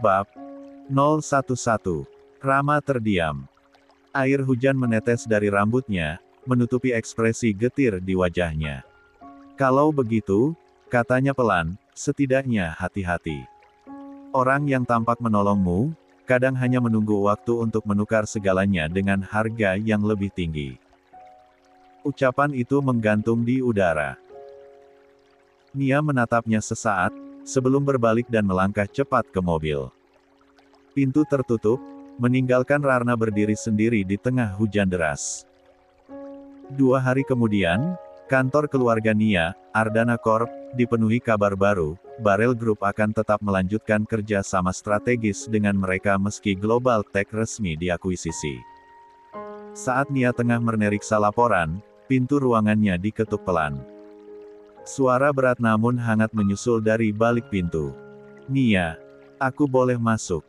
Bab 011. Rama terdiam. Air hujan menetes dari rambutnya, menutupi ekspresi getir di wajahnya. Kalau begitu, katanya pelan, setidaknya hati-hati. Orang yang tampak menolongmu, kadang hanya menunggu waktu untuk menukar segalanya dengan harga yang lebih tinggi. Ucapan itu menggantung di udara. Nia menatapnya sesaat, sebelum berbalik dan melangkah cepat ke mobil. Pintu tertutup, meninggalkan Rarna berdiri sendiri di tengah hujan deras. 2 hari kemudian, kantor keluarga Nia, Ardana Corp, dipenuhi kabar baru, Barrel Group akan tetap melanjutkan kerja sama strategis dengan mereka meski Global Tech resmi diakuisisi. Saat Nia tengah meneriksa laporan, pintu ruangannya diketuk pelan. Suara berat namun hangat menyusul dari balik pintu. "Nia, aku boleh masuk?"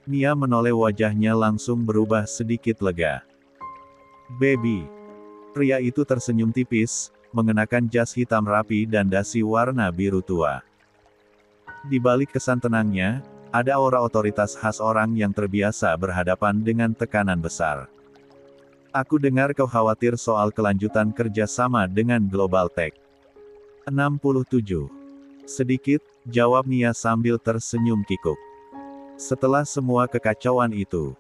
Nia menoleh, wajahnya langsung berubah sedikit lega. "Baby." Pria itu tersenyum tipis, mengenakan jas hitam rapi dan dasi warna biru tua. Di balik kesan tenangnya, ada aura otoritas khas orang yang terbiasa berhadapan dengan tekanan besar. "Aku dengar kau khawatir soal kelanjutan kerja sama dengan Global Tech." 67. Sedikit, jawab Nia sambil tersenyum kikuk. "Setelah semua kekacauan itu,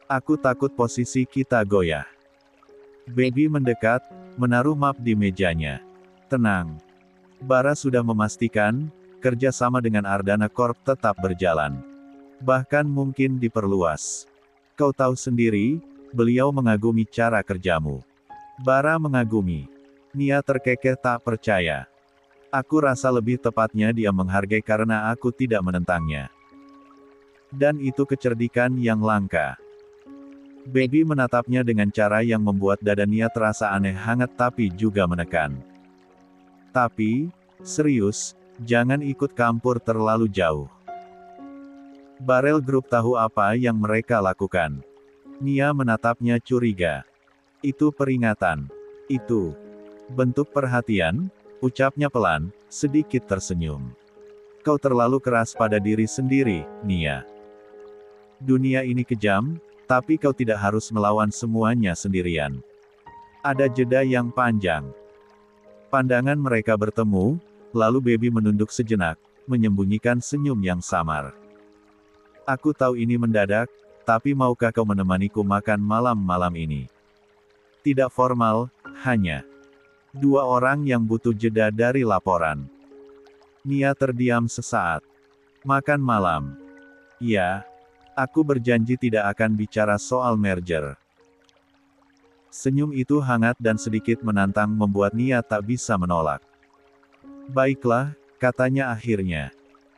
aku takut posisi kita goyah." Baby mendekat, menaruh map di mejanya. "Tenang. Bara sudah memastikan, kerja sama dengan Ardana Corp tetap berjalan. Bahkan mungkin diperluas. Kau tahu sendiri, beliau mengagumi cara kerjamu." Bara mengagumi. Nia terkekeh tak percaya. "Aku rasa lebih tepatnya dia menghargai karena aku tidak menentangnya. Dan itu kecerdikan yang langka." Baby menatapnya dengan cara yang membuat dada Nia terasa aneh, hangat tapi juga menekan. "Tapi, serius, jangan ikut campur terlalu jauh. Barrel Group tahu apa yang mereka lakukan." Nia menatapnya curiga. "Itu peringatan. Itu bentuk perhatian?" ucapnya pelan, sedikit tersenyum. "Kau terlalu keras pada diri sendiri, Nia. Dunia ini kejam, tapi kau tidak harus melawan semuanya sendirian." Ada jeda yang panjang. Pandangan mereka bertemu, lalu Baby menunduk sejenak, menyembunyikan senyum yang samar. "Aku tahu ini mendadak, tapi maukah kau menemaniku makan malam malam ini? Tidak formal, hanya 2 orang yang butuh jeda dari laporan." Nia terdiam sesaat. "Makan malam? Ya. Aku berjanji tidak akan bicara soal merger." Senyum itu hangat dan sedikit menantang membuat Nia tak bisa menolak. "Baiklah," katanya akhirnya.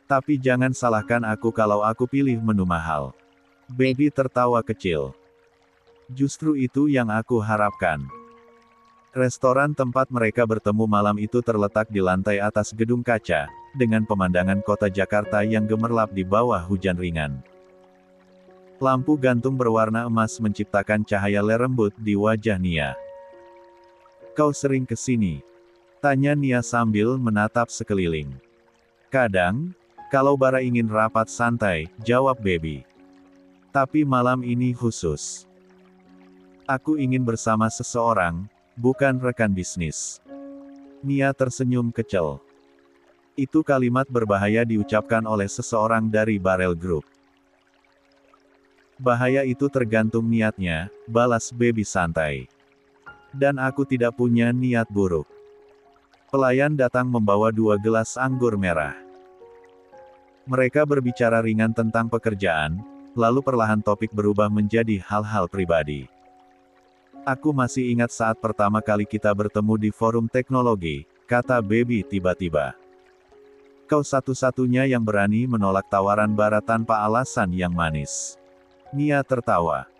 "Tapi jangan salahkan aku kalau aku pilih menu mahal." Baby tertawa kecil. "Justru itu yang aku harapkan." Restoran tempat mereka bertemu malam itu terletak di lantai atas gedung kaca, dengan pemandangan kota Jakarta yang gemerlap di bawah hujan ringan. Lampu gantung berwarna emas menciptakan cahaya lembut di wajah Nia. "Kau sering ke sini?" tanya Nia sambil menatap sekeliling. "Kadang, kalau Bara ingin rapat santai," jawab Baby. "Tapi malam ini khusus. Aku ingin bersama seseorang, bukan rekan bisnis." Nia tersenyum kecil. Itu kalimat berbahaya diucapkan oleh seseorang dari Barrel Group. "Bahaya itu tergantung niatnya," balas Baby santai. "Dan aku tidak punya niat buruk." Pelayan datang membawa 2 gelas anggur merah. Mereka berbicara ringan tentang pekerjaan, lalu perlahan topik berubah menjadi hal-hal pribadi. "Aku masih ingat saat pertama kali kita bertemu di forum teknologi," kata Baby tiba-tiba. "Kau satu-satunya yang berani menolak tawaran Bara tanpa alasan yang manis." Nia tertawa.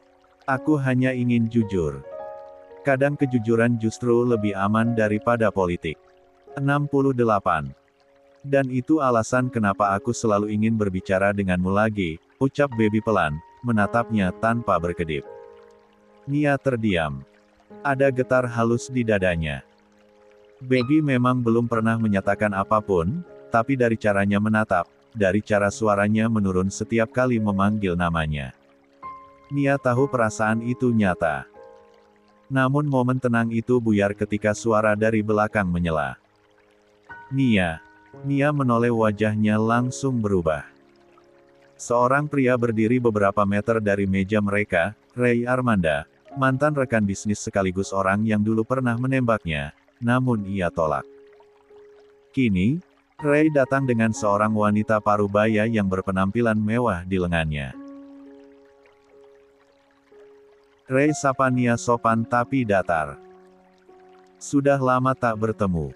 "Aku hanya ingin jujur. Kadang kejujuran justru lebih aman daripada politik." 68. "Dan itu alasan kenapa aku selalu ingin berbicara denganmu lagi," ucap Baby pelan, menatapnya tanpa berkedip. Nia terdiam. Ada getar halus di dadanya. Baby memang belum pernah menyatakan apapun, tapi dari caranya menatap, dari cara suaranya menurun setiap kali memanggil namanya. Nia tahu perasaan itu nyata. Namun momen tenang itu buyar ketika suara dari belakang menyela. Nia. Nia menoleh, wajahnya langsung berubah. Seorang pria berdiri beberapa meter dari meja mereka, Ray Armanda, mantan rekan bisnis sekaligus orang yang dulu pernah menembaknya, namun ia tolak. Kini, Ray datang dengan seorang wanita parubaya yang berpenampilan mewah di lengannya. Ray sapa Nia sopan tapi datar. Sudah lama tak bertemu.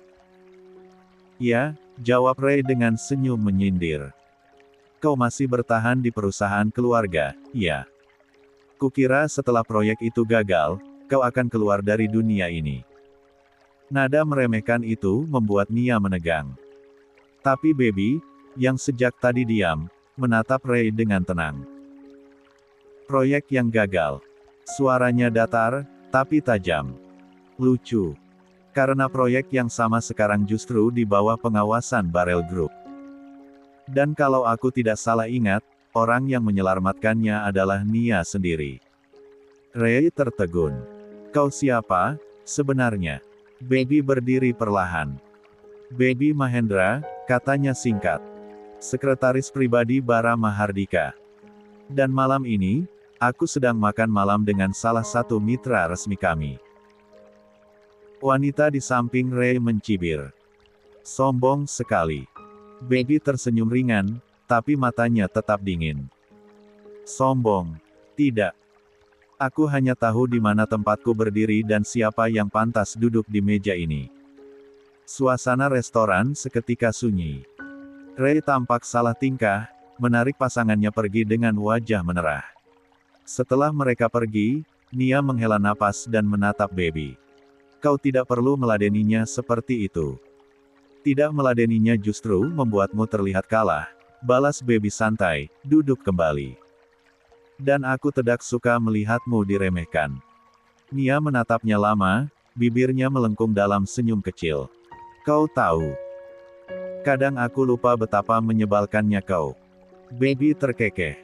Ya, jawab Ray dengan senyum menyindir. Kau masih bertahan di perusahaan keluarga, ya? Kukira setelah proyek itu gagal, kau akan keluar dari dunia ini. Nada meremehkan itu membuat Nia menegang. Tapi baby, yang sejak tadi diam, menatap Ray dengan tenang. Proyek yang gagal. Suaranya datar, tapi tajam. Lucu. Karena proyek yang sama sekarang justru di bawah pengawasan Barrel Group. Dan kalau aku tidak salah ingat, orang yang menyelamatkannya adalah Nia sendiri. Ray tertegun. Kau siapa, sebenarnya? Baby berdiri perlahan. Baby Mahendra, katanya singkat. Sekretaris pribadi Bara Mahardika. Dan malam ini, aku sedang makan malam dengan salah satu mitra resmi kami. Wanita di samping Ray mencibir. Sombong sekali. Baby tersenyum ringan, tapi matanya tetap dingin. Sombong. Tidak. Aku hanya tahu di mana tempatku berdiri dan siapa yang pantas duduk di meja ini. Suasana restoran seketika sunyi. Ray tampak salah tingkah, menarik pasangannya pergi dengan wajah menerah. Setelah mereka pergi, Nia menghela napas dan menatap baby. Kau tidak perlu meladeninya seperti itu. Tidak meladeninya justru membuatmu terlihat kalah, balas baby santai, duduk kembali. Dan aku tidak suka melihatmu diremehkan. Nia menatapnya lama, bibirnya melengkung dalam senyum kecil. Kau tahu. Kadang aku lupa betapa menyebalkannya kau. Baby terkekeh.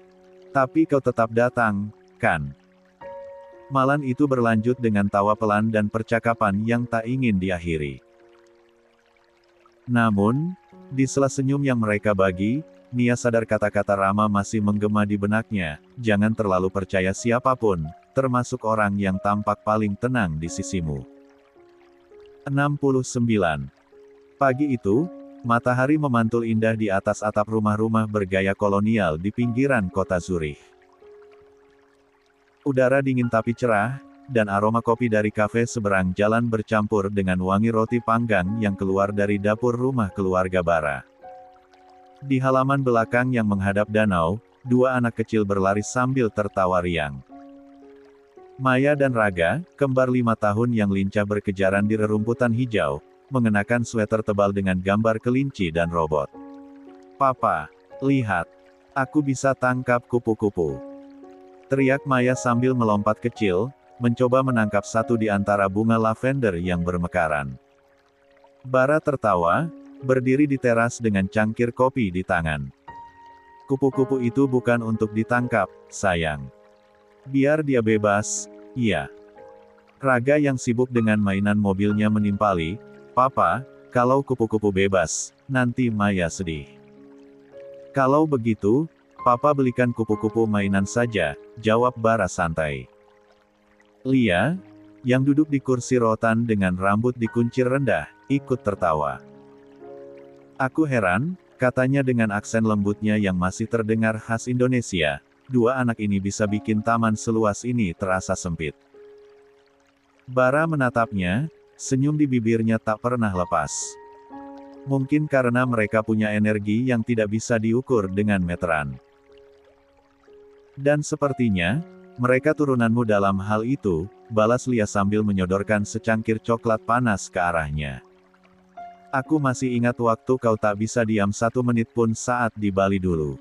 Tapi kau tetap datang, kan? Malam itu berlanjut dengan tawa pelan dan percakapan yang tak ingin diakhiri. Namun, di sela senyum yang mereka bagi, Nia sadar kata-kata Rama masih menggema di benaknya, jangan terlalu percaya siapapun, termasuk orang yang tampak paling tenang di sisimu. 69. Pagi itu, matahari memantul indah di atas atap rumah-rumah bergaya kolonial di pinggiran kota Zurich. Udara dingin tapi cerah, dan aroma kopi dari kafe seberang jalan bercampur dengan wangi roti panggang yang keluar dari dapur rumah keluarga Bara. Di halaman belakang yang menghadap danau, dua anak kecil berlari sambil tertawa riang. Maya dan Raga, kembar 5 tahun yang lincah berkejaran di rerumputan hijau, mengenakan sweater tebal dengan gambar kelinci dan robot. Papa, lihat. Aku bisa tangkap kupu-kupu. Teriak Maya sambil melompat kecil, mencoba menangkap satu di antara bunga lavender yang bermekaran. Bara tertawa, berdiri di teras dengan cangkir kopi di tangan. Kupu-kupu itu bukan untuk ditangkap, sayang. Biar dia bebas, iya. Raga yang sibuk dengan mainan mobilnya menimpali, Papa, kalau kupu-kupu bebas, nanti Maya sedih. Kalau begitu, Papa belikan kupu-kupu mainan saja, jawab Bara santai. Lia, yang duduk di kursi rotan dengan rambut dikuncir rendah, ikut tertawa. Aku heran, katanya dengan aksen lembutnya yang masih terdengar khas Indonesia, dua anak ini bisa bikin taman seluas ini terasa sempit. Bara menatapnya, senyum di bibirnya tak pernah lepas. Mungkin karena mereka punya energi yang tidak bisa diukur dengan meteran. Dan sepertinya, mereka turunanmu dalam hal itu, balas Lia sambil menyodorkan secangkir coklat panas ke arahnya. Aku masih ingat waktu kau tak bisa diam 1 menit pun saat di Bali dulu.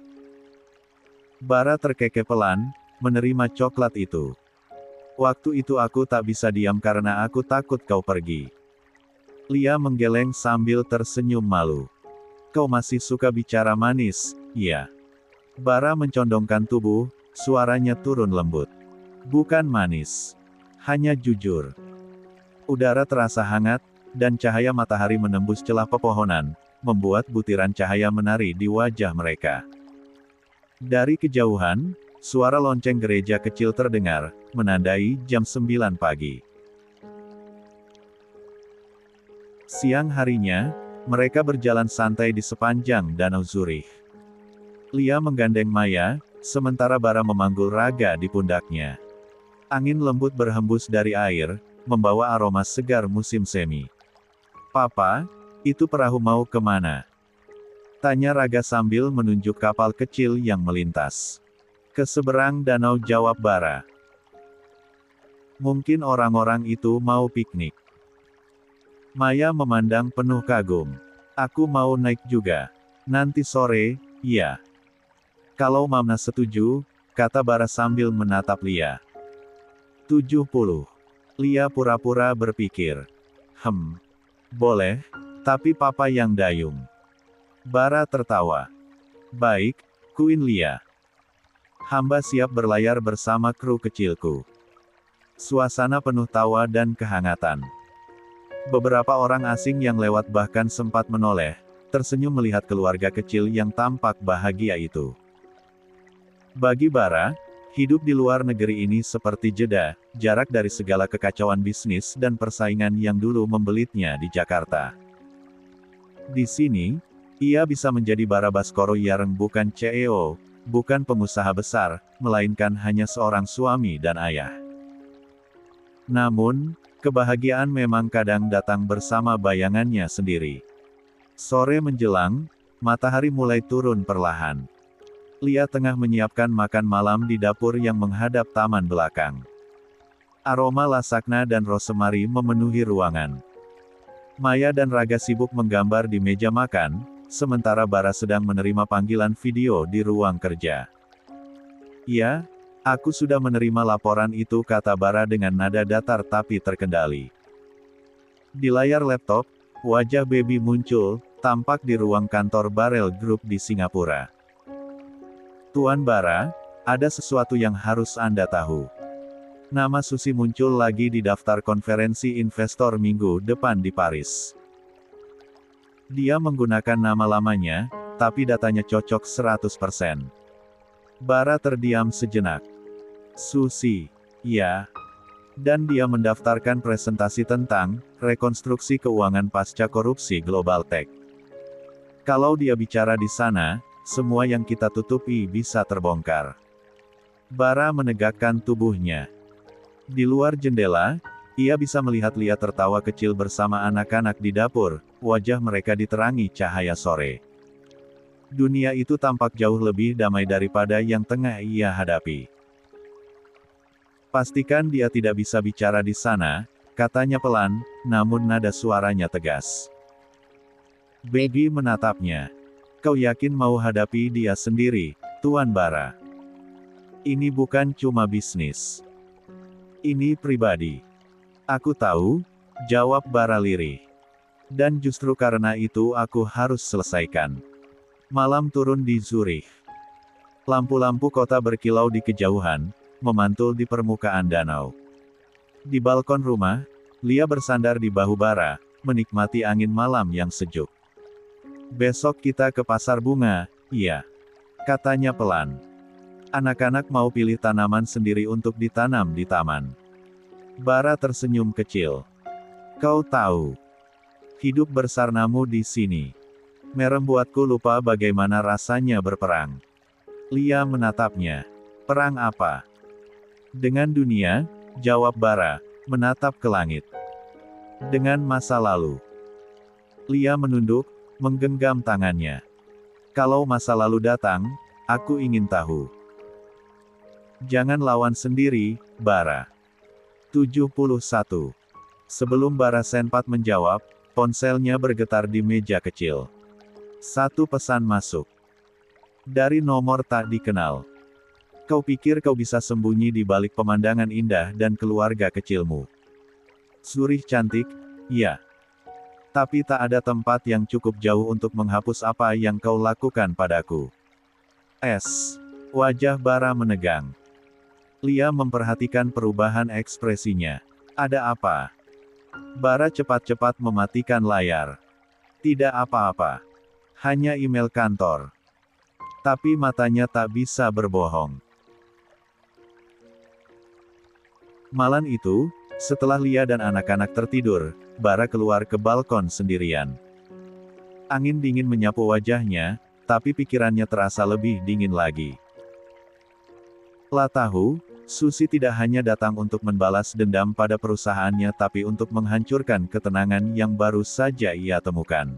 Bara terkekeh pelan, menerima coklat itu. Waktu itu aku tak bisa diam karena aku takut kau pergi. Lia menggeleng sambil tersenyum malu. Kau masih suka bicara manis, iya. Bara mencondongkan tubuh, suaranya turun lembut. Bukan manis. Hanya jujur. Udara terasa hangat, dan cahaya matahari menembus celah pepohonan, membuat butiran cahaya menari di wajah mereka. Dari kejauhan, suara lonceng gereja kecil terdengar, menandai jam 9 pagi. Siang harinya, mereka berjalan santai di sepanjang Danau Zurich. Lia menggandeng Maya, sementara Bara memanggul Raga di pundaknya. Angin lembut berhembus dari air, membawa aroma segar musim semi. "Papa, itu perahu mau kemana?" tanya Raga sambil menunjuk kapal kecil yang melintas. "Ke seberang danau," jawab Bara. "Mungkin orang-orang itu mau piknik." Maya memandang penuh kagum. "Aku mau naik juga. Nanti sore, ya." "Kalau Mama setuju," kata Bara sambil menatap Lia. 70. Lia pura-pura berpikir. Boleh, tapi Papa yang dayung." Bara tertawa. "Baik, Queen Lia. Hamba siap berlayar bersama kru kecilku." Suasana penuh tawa dan kehangatan. Beberapa orang asing yang lewat bahkan sempat menoleh, tersenyum melihat keluarga kecil yang tampak bahagia itu. Bagi Bara, hidup di luar negeri ini seperti jeda, jarak dari segala kekacauan bisnis dan persaingan yang dulu membelitnya di Jakarta. Di sini, ia bisa menjadi Bara Baskoro yang bukan CEO, bukan pengusaha besar, melainkan hanya seorang suami dan ayah. Namun, kebahagiaan memang kadang datang bersama bayangannya sendiri. Sore menjelang, matahari mulai turun perlahan. Lia tengah menyiapkan makan malam di dapur yang menghadap taman belakang. Aroma lasagna dan rosemary memenuhi ruangan. Maya dan Raga sibuk menggambar di meja makan, sementara Bara sedang menerima panggilan video di ruang kerja. "Ya, aku sudah menerima laporan itu," kata Bara dengan nada datar tapi terkendali. Di layar laptop, wajah Baby muncul, tampak di ruang kantor Barrel Group di Singapura. "Tuan Bara, ada sesuatu yang harus Anda tahu." Nama Susi muncul lagi di daftar konferensi investor minggu depan di Paris. Dia menggunakan nama lamanya, tapi datanya cocok 100%. Bara terdiam sejenak. "Susi, ya." Dan dia mendaftarkan presentasi tentang rekonstruksi keuangan pasca korupsi Global Tech. Kalau dia bicara di sana, semua yang kita tutupi bisa terbongkar. Bara menegakkan tubuhnya. Di luar jendela, ia bisa melihat Lia tertawa kecil bersama anak-anak di dapur, wajah mereka diterangi cahaya sore. Dunia itu tampak jauh lebih damai daripada yang tengah ia hadapi. "Pastikan dia tidak bisa bicara di sana," katanya pelan, namun nada suaranya tegas. Baby menatapnya. "Kau yakin mau hadapi dia sendiri, Tuan Bara? Ini bukan cuma bisnis. Ini pribadi." "Aku tahu," jawab Bara lirih. "Dan justru karena itu aku harus selesaikan." Malam turun di Zurich. Lampu-lampu kota berkilau di kejauhan, memantul di permukaan danau. Di balkon rumah, Lia bersandar di bahu Bara, menikmati angin malam yang sejuk. "Besok kita ke pasar bunga, iya," katanya pelan. "Anak-anak mau pilih tanaman sendiri untuk ditanam di taman." Bara tersenyum kecil. "Kau tahu, hidup bersarnamu di sini membuatku lupa bagaimana rasanya berperang." Lia menatapnya. "Perang apa?" "Dengan dunia," jawab Bara, menatap ke langit. "Dengan masa lalu." Lia menunduk, menggenggam tangannya. "Kalau masa lalu datang, aku ingin tahu." "Jangan lawan sendiri, Bara." 71. Sebelum Bara sempat menjawab, ponselnya bergetar di meja kecil. Satu pesan masuk. Dari nomor tak dikenal. "Kau pikir kau bisa sembunyi di balik pemandangan indah dan keluarga kecilmu? Zurich cantik, ya. Tapi tak ada tempat yang cukup jauh untuk menghapus apa yang kau lakukan padaku." Wajah Bara menegang. Lia memperhatikan perubahan ekspresinya. Ada apa? Bara cepat-cepat mematikan layar. Tidak apa-apa. Hanya email kantor. Tapi matanya tak bisa berbohong. Malam itu, setelah Lia dan anak-anak tertidur, Bara keluar ke balkon sendirian. Angin dingin menyapu wajahnya, tapi pikirannya terasa lebih dingin lagi. Lah tahu, Susi tidak hanya datang untuk membalas dendam pada perusahaannya tapi untuk menghancurkan ketenangan yang baru saja ia temukan.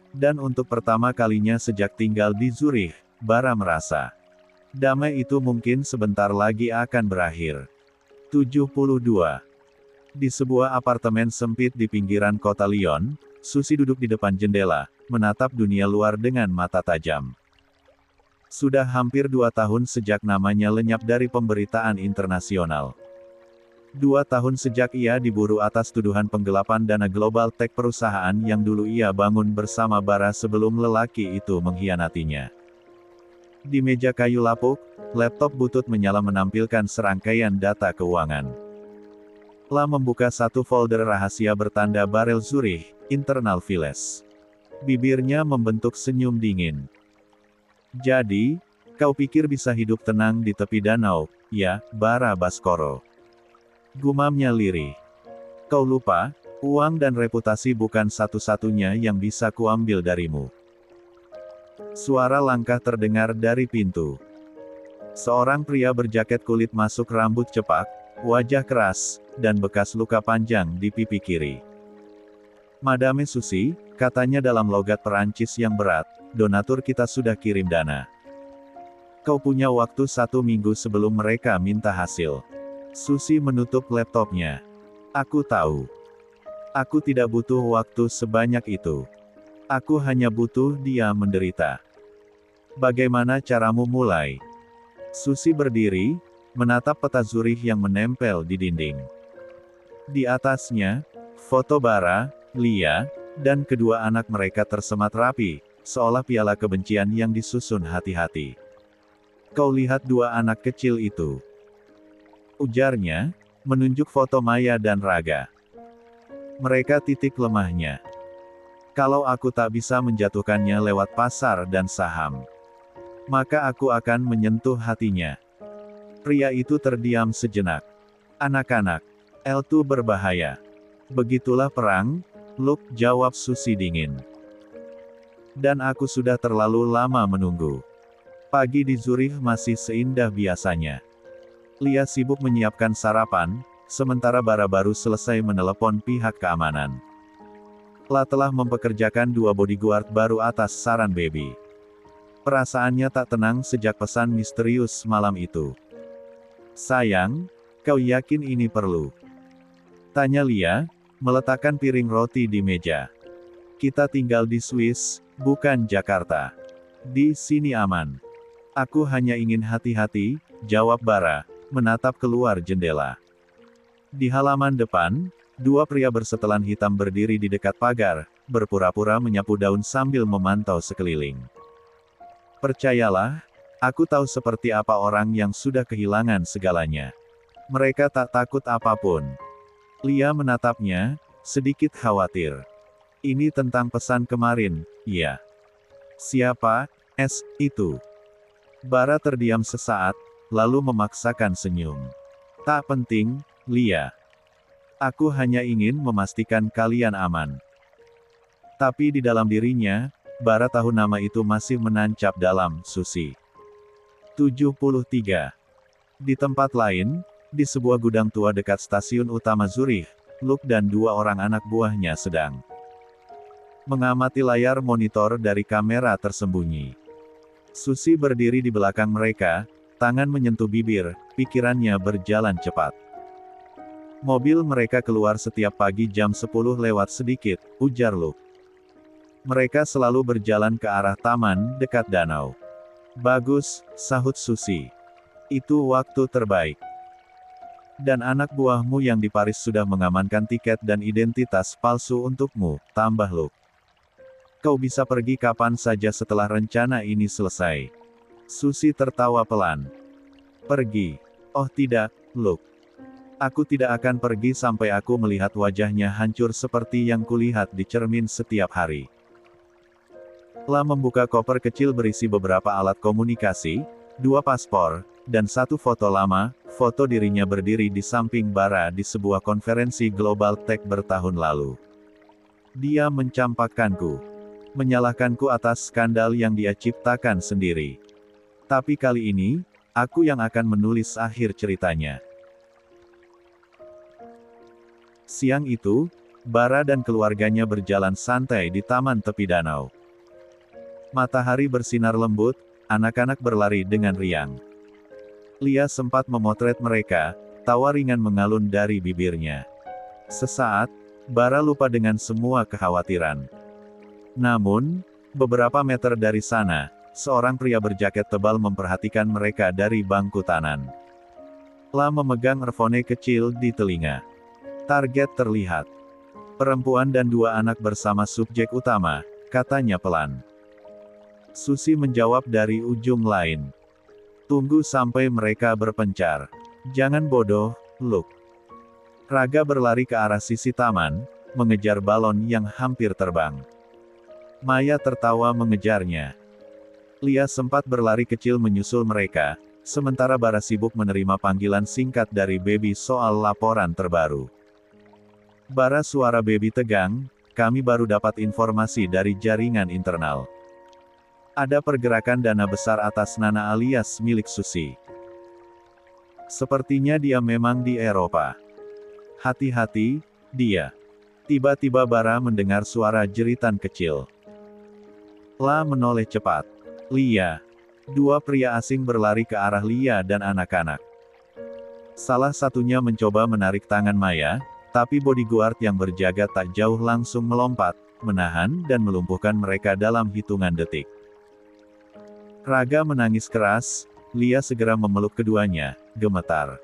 Dan untuk pertama kalinya sejak tinggal di Zurich, Bara merasa damai itu mungkin sebentar lagi akan berakhir. 72. Di sebuah apartemen sempit di pinggiran kota Lyon, Susi duduk di depan jendela, menatap dunia luar dengan mata tajam. Sudah hampir 2 tahun sejak namanya lenyap dari pemberitaan internasional. 2 tahun sejak ia diburu atas tuduhan penggelapan dana global tech perusahaan yang dulu ia bangun bersama Bara sebelum lelaki itu mengkhianatinya. Di meja kayu lapuk, laptop butut menyala menampilkan serangkaian data keuangan. La membuka satu folder rahasia bertanda barel Zurich, internal files. Bibirnya membentuk senyum dingin. Jadi, kau pikir bisa hidup tenang di tepi danau, ya, Bara Baskoro? Gumamnya lirih. Kau lupa, uang dan reputasi bukan satu-satunya yang bisa kuambil darimu. Suara langkah terdengar dari pintu. Seorang pria berjaket kulit masuk rambut cepak, wajah keras, dan bekas luka panjang di pipi kiri. Madame Susi, katanya dalam logat Perancis yang berat, donatur kita sudah kirim dana. Kau punya waktu 1 minggu sebelum mereka minta hasil. Susi menutup laptopnya. Aku tahu. Aku tidak butuh waktu sebanyak itu. Aku hanya butuh dia menderita. Bagaimana caramu mulai? Susi berdiri, menatap peta Zurich yang menempel di dinding. Di atasnya, foto Bara, Lia, dan kedua anak mereka tersemat rapi, seolah piala kebencian yang disusun hati-hati. Kau lihat 2 anak kecil itu? Ujarnya, menunjuk foto Maya dan Raga. Mereka titik lemahnya. Kalau aku tak bisa menjatuhkannya lewat pasar dan saham, maka aku akan menyentuh hatinya. Pria itu terdiam sejenak. Anak-anak, L2 berbahaya. Begitulah perang, Luke, jawab Susi dingin. Dan aku sudah terlalu lama menunggu. Pagi di Zurich masih seindah biasanya. Lia sibuk menyiapkan sarapan, sementara Bara baru selesai menelepon pihak keamanan. La telah mempekerjakan 2 bodyguard baru atas saran Baby. Perasaannya tak tenang sejak pesan misterius malam itu. Sayang, kau yakin ini perlu? Tanya Lia, meletakkan piring roti di meja. Kita tinggal di Swiss, bukan Jakarta. Di sini aman. Aku hanya ingin hati-hati, jawab Bara, menatap keluar jendela. Di halaman depan, 2 pria bersetelan hitam berdiri di dekat pagar, berpura-pura menyapu daun sambil memantau sekeliling. Percayalah, aku tahu seperti apa orang yang sudah kehilangan segalanya. Mereka tak takut apapun. Lia menatapnya, sedikit khawatir. Ini tentang pesan kemarin, ya. Siapa, itu? Bara terdiam sesaat, lalu memaksakan senyum. Tak penting, Lia. Aku hanya ingin memastikan kalian aman. Tapi di dalam dirinya, Bara tahu nama itu masih menancap dalam Susi. 73. Di tempat lain, di sebuah gudang tua dekat stasiun utama Zurich, Luke dan 2 orang anak buahnya sedang mengamati layar monitor dari kamera tersembunyi. Susi berdiri di belakang mereka, tangan menyentuh bibir, pikirannya berjalan cepat. Mobil mereka keluar setiap pagi jam 10 lewat sedikit, ujar Luke. Mereka selalu berjalan ke arah taman, dekat danau. Bagus, sahut Susi. Itu waktu terbaik. Dan anak buahmu yang di Paris sudah mengamankan tiket dan identitas palsu untukmu, tambah Luke. Kau bisa pergi kapan saja setelah rencana ini selesai. Susi tertawa pelan. Pergi. Oh tidak, Luke. Aku tidak akan pergi sampai aku melihat wajahnya hancur seperti yang kulihat di cermin setiap hari. La membuka koper kecil berisi beberapa alat komunikasi, 2 paspor, dan 1 foto lama, foto dirinya berdiri di samping Bara di sebuah konferensi Global Tech bertahun lalu. Dia mencampakkanku. Menyalahkanku atas skandal yang dia ciptakan sendiri. Tapi kali ini, aku yang akan menulis akhir ceritanya. Siang itu, Bara dan keluarganya berjalan santai di taman tepi danau. Matahari bersinar lembut, anak-anak berlari dengan riang. Lia sempat memotret mereka, tawa ringan mengalun dari bibirnya. Sesaat, Bara lupa dengan semua kekhawatiran. Namun, beberapa meter dari sana, seorang pria berjaket tebal memperhatikan mereka dari bangku tanan. La memegang earphone kecil di telinga. Target terlihat. Perempuan dan 2 anak bersama subjek utama, katanya pelan. Susi menjawab dari ujung lain. Tunggu sampai mereka berpencar. Jangan bodoh, Luke. Raga berlari ke arah sisi taman, mengejar balon yang hampir terbang. Maya tertawa mengejarnya. Lia sempat berlari kecil menyusul mereka, sementara Bara sibuk menerima panggilan singkat dari Baby soal laporan terbaru. Bara, suara Baby tegang, kami baru dapat informasi dari jaringan internal. Ada pergerakan dana besar atas Nana alias milik Susi. Sepertinya dia memang di Eropa. Hati-hati, dia. Tiba-tiba Bara mendengar suara jeritan kecil. La menoleh cepat. Lia. 2 pria asing berlari ke arah Lia dan anak-anak. Salah satunya mencoba menarik tangan Maya, tapi bodyguard yang berjaga tak jauh langsung melompat, menahan dan melumpuhkan mereka dalam hitungan detik. Raga menangis keras, Lia segera memeluk keduanya, gemetar.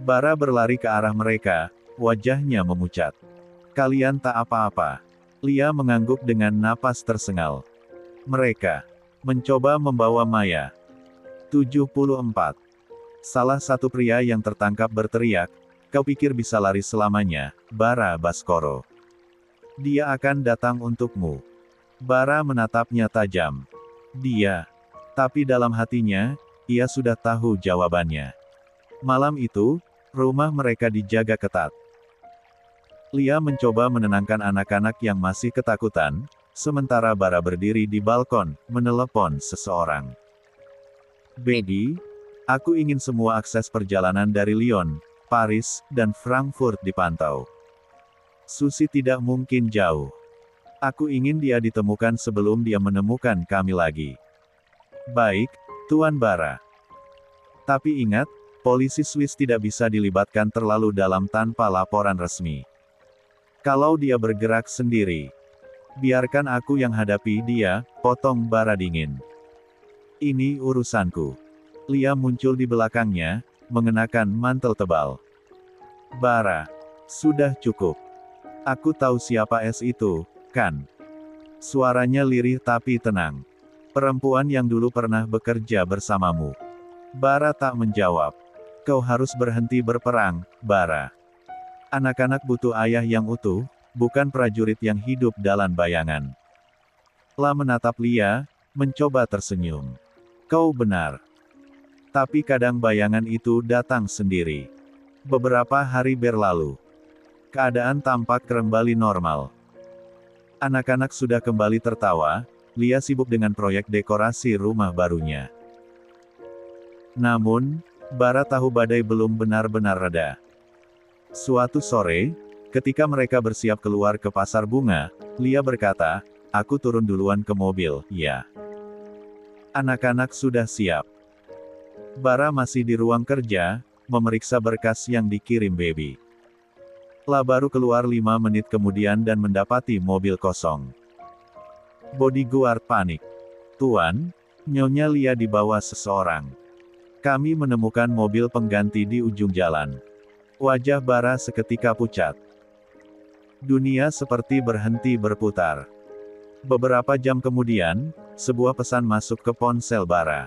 Bara berlari ke arah mereka, wajahnya memucat. Kalian tak apa-apa. Lia mengangguk dengan napas tersengal. Mereka mencoba membawa Maya. 74. Salah satu pria yang tertangkap berteriak, kau pikir bisa lari selamanya, Bara Baskoro. Dia akan datang untukmu. Bara menatapnya tajam. Dia. Tapi dalam hatinya, ia sudah tahu jawabannya. Malam itu, rumah mereka dijaga ketat. Lia mencoba menenangkan anak-anak yang masih ketakutan, sementara Bara berdiri di balkon, menelepon seseorang. Baby, aku ingin semua akses perjalanan dari Lyon, Paris, dan Frankfurt dipantau. Susi tidak mungkin jauh. Aku ingin dia ditemukan sebelum dia menemukan kami lagi. Baik, Tuan Bara. Tapi ingat, polisi Swiss tidak bisa dilibatkan terlalu dalam tanpa laporan resmi. Kalau dia bergerak sendiri, biarkan aku yang hadapi dia, potong Bara dingin. Ini urusanku. Lia muncul di belakangnya, mengenakan mantel tebal. Bara. Sudah cukup. Aku tahu siapa S itu, kan? Suaranya lirih tapi tenang. Perempuan yang dulu pernah bekerja bersamamu. Bara tak menjawab. Kau harus berhenti berperang, Bara. Anak-anak butuh ayah yang utuh, bukan prajurit yang hidup dalam bayangan. La menatap Lia, mencoba tersenyum. Kau benar. Tapi kadang bayangan itu datang sendiri. Beberapa hari berlalu. Keadaan tampak kembali normal. Anak-anak sudah kembali tertawa, Lia sibuk dengan proyek dekorasi rumah barunya. Namun, bara tahu badai belum benar-benar reda. Suatu sore, ketika mereka bersiap keluar ke pasar bunga, Lia berkata, aku turun duluan ke mobil, ya. Anak-anak sudah siap. Bara masih di ruang kerja, memeriksa berkas yang dikirim Baby. La baru keluar 5 menit kemudian dan mendapati mobil kosong. Bodyguard panik. Tuan, Nyonya Lia dibawa seseorang. Kami menemukan mobil pengganti di ujung jalan. Wajah Bara seketika pucat. Dunia seperti berhenti berputar. Beberapa jam kemudian, sebuah pesan masuk ke ponsel Bara.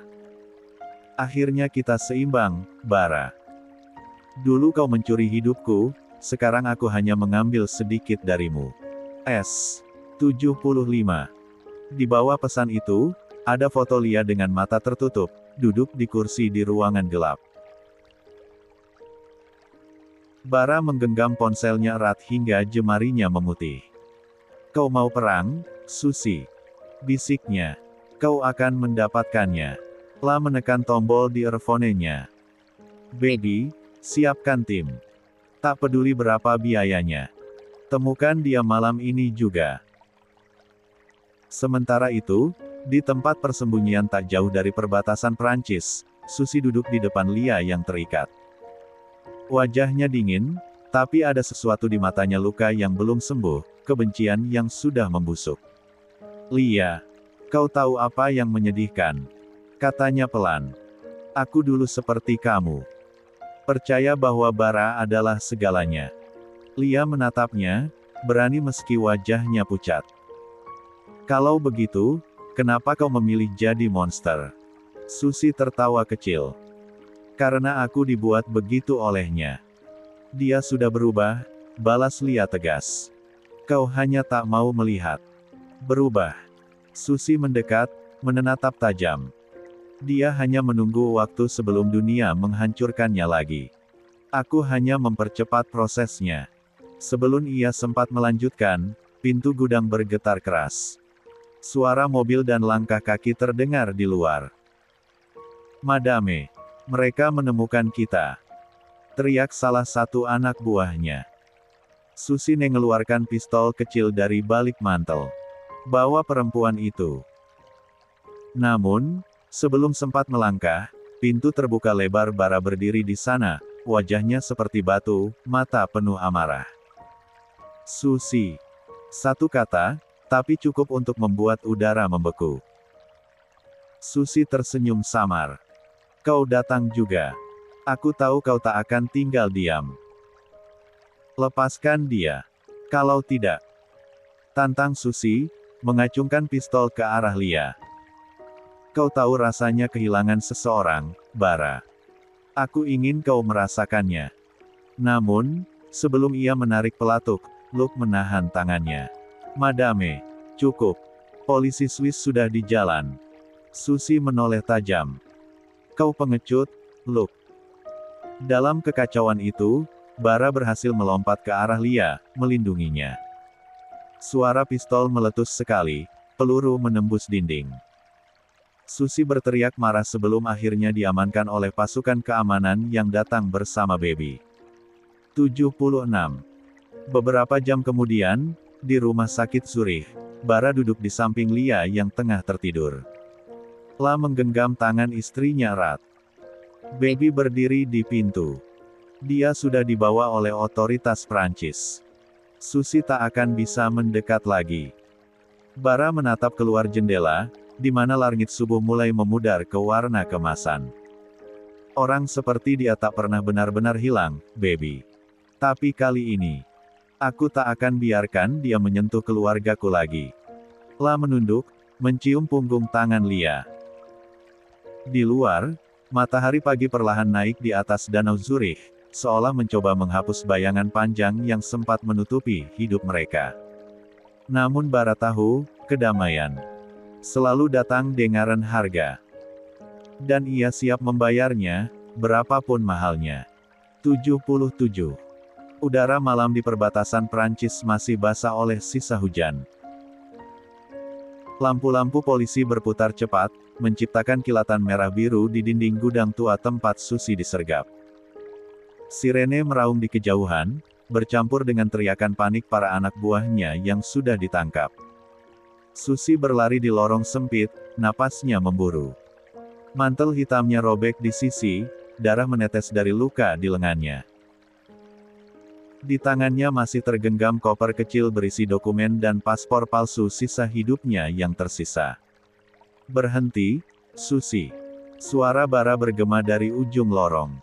Akhirnya kita seimbang, Bara. Dulu kau mencuri hidupku, sekarang aku hanya mengambil sedikit darimu. S75. Di bawah pesan itu, ada foto Lia dengan mata tertutup, duduk di kursi di ruangan gelap. Bara menggenggam ponselnya erat hingga jemarinya memutih. Kau mau perang, Susi? Bisiknya. Kau akan mendapatkannya. La menekan tombol di earphone-nya. Baby, siapkan tim. Tak peduli berapa biayanya. Temukan dia malam ini juga. Sementara itu, di tempat persembunyian tak jauh dari perbatasan Prancis, Susi duduk di depan Lia yang terikat. Wajahnya dingin, tapi ada sesuatu di matanya, luka yang belum sembuh, kebencian yang sudah membusuk. Lia, kau tahu apa yang menyedihkan? Katanya pelan. Aku dulu seperti kamu. Percaya bahwa Bara adalah segalanya. Lia menatapnya, berani meski wajahnya pucat. Kalau begitu, kenapa kau memilih jadi monster? Susi tertawa kecil. Karena aku dibuat begitu olehnya. Dia sudah berubah, balas Lia tegas. Kau hanya tak mau melihat. Berubah. Susi mendekat, menatap tajam. Dia hanya menunggu waktu sebelum dunia menghancurkannya lagi. Aku hanya mempercepat prosesnya. Sebelum ia sempat melanjutkan, pintu gudang bergetar keras. Suara mobil dan langkah kaki terdengar di luar. Madame, mereka menemukan kita. Teriak salah satu anak buahnya. Susi mengeluarkan pistol kecil dari balik mantel. Bawa perempuan itu. Namun, sebelum sempat melangkah, pintu terbuka lebar. Bara berdiri di sana, wajahnya seperti batu, mata penuh amarah. Susi. Satu kata, tapi cukup untuk membuat udara membeku. Susi tersenyum samar. Kau datang juga. Aku tahu kau tak akan tinggal diam. Lepaskan dia. Kalau tidak. Tantang Susi, mengacungkan pistol ke arah Lia. Kau tahu rasanya kehilangan seseorang, Bara. Aku ingin kau merasakannya. Namun, sebelum ia menarik pelatuk, Luke menahan tangannya. Madame, cukup. Polisi Swiss sudah di jalan. Susi menoleh tajam. Kau pengecut, Luke. Dalam kekacauan itu, Bara berhasil melompat ke arah Lia, melindunginya. Suara pistol meletus sekali, peluru menembus dinding. Susi berteriak marah sebelum akhirnya diamankan oleh pasukan keamanan yang datang bersama Baby. 76. Beberapa jam kemudian, di rumah sakit Zurich, Bara duduk di samping Lia yang tengah tertidur. La menggenggam tangan istrinya erat. Baby berdiri di pintu. Dia sudah dibawa oleh otoritas Prancis. Susi tak akan bisa mendekat lagi. Bara menatap keluar jendela, di mana langit subuh mulai memudar ke warna kemasan. Orang seperti dia tak pernah benar-benar hilang, Baby. Tapi kali ini, aku tak akan biarkan dia menyentuh keluargaku lagi. La menunduk, mencium punggung tangan Lia. Di luar, matahari pagi perlahan naik di atas danau Zurich, seolah mencoba menghapus bayangan panjang yang sempat menutupi hidup mereka. Namun Bara tahu, kedamaian selalu datang dengan harga. Dan ia siap membayarnya, berapapun mahalnya. 77. Udara malam di perbatasan Prancis masih basah oleh sisa hujan. Lampu-lampu polisi berputar cepat, menciptakan kilatan merah biru di dinding gudang tua tempat Susi disergap. Sirene meraung di kejauhan, bercampur dengan teriakan panik para anak buahnya yang sudah ditangkap. Susi berlari di lorong sempit, napasnya memburu. Mantel hitamnya robek di sisi, darah menetes dari luka di lengannya. Di tangannya masih tergenggam koper kecil berisi dokumen dan paspor palsu sisa hidupnya yang tersisa. Berhenti, Susi. Suara Bara bergema dari ujung lorong.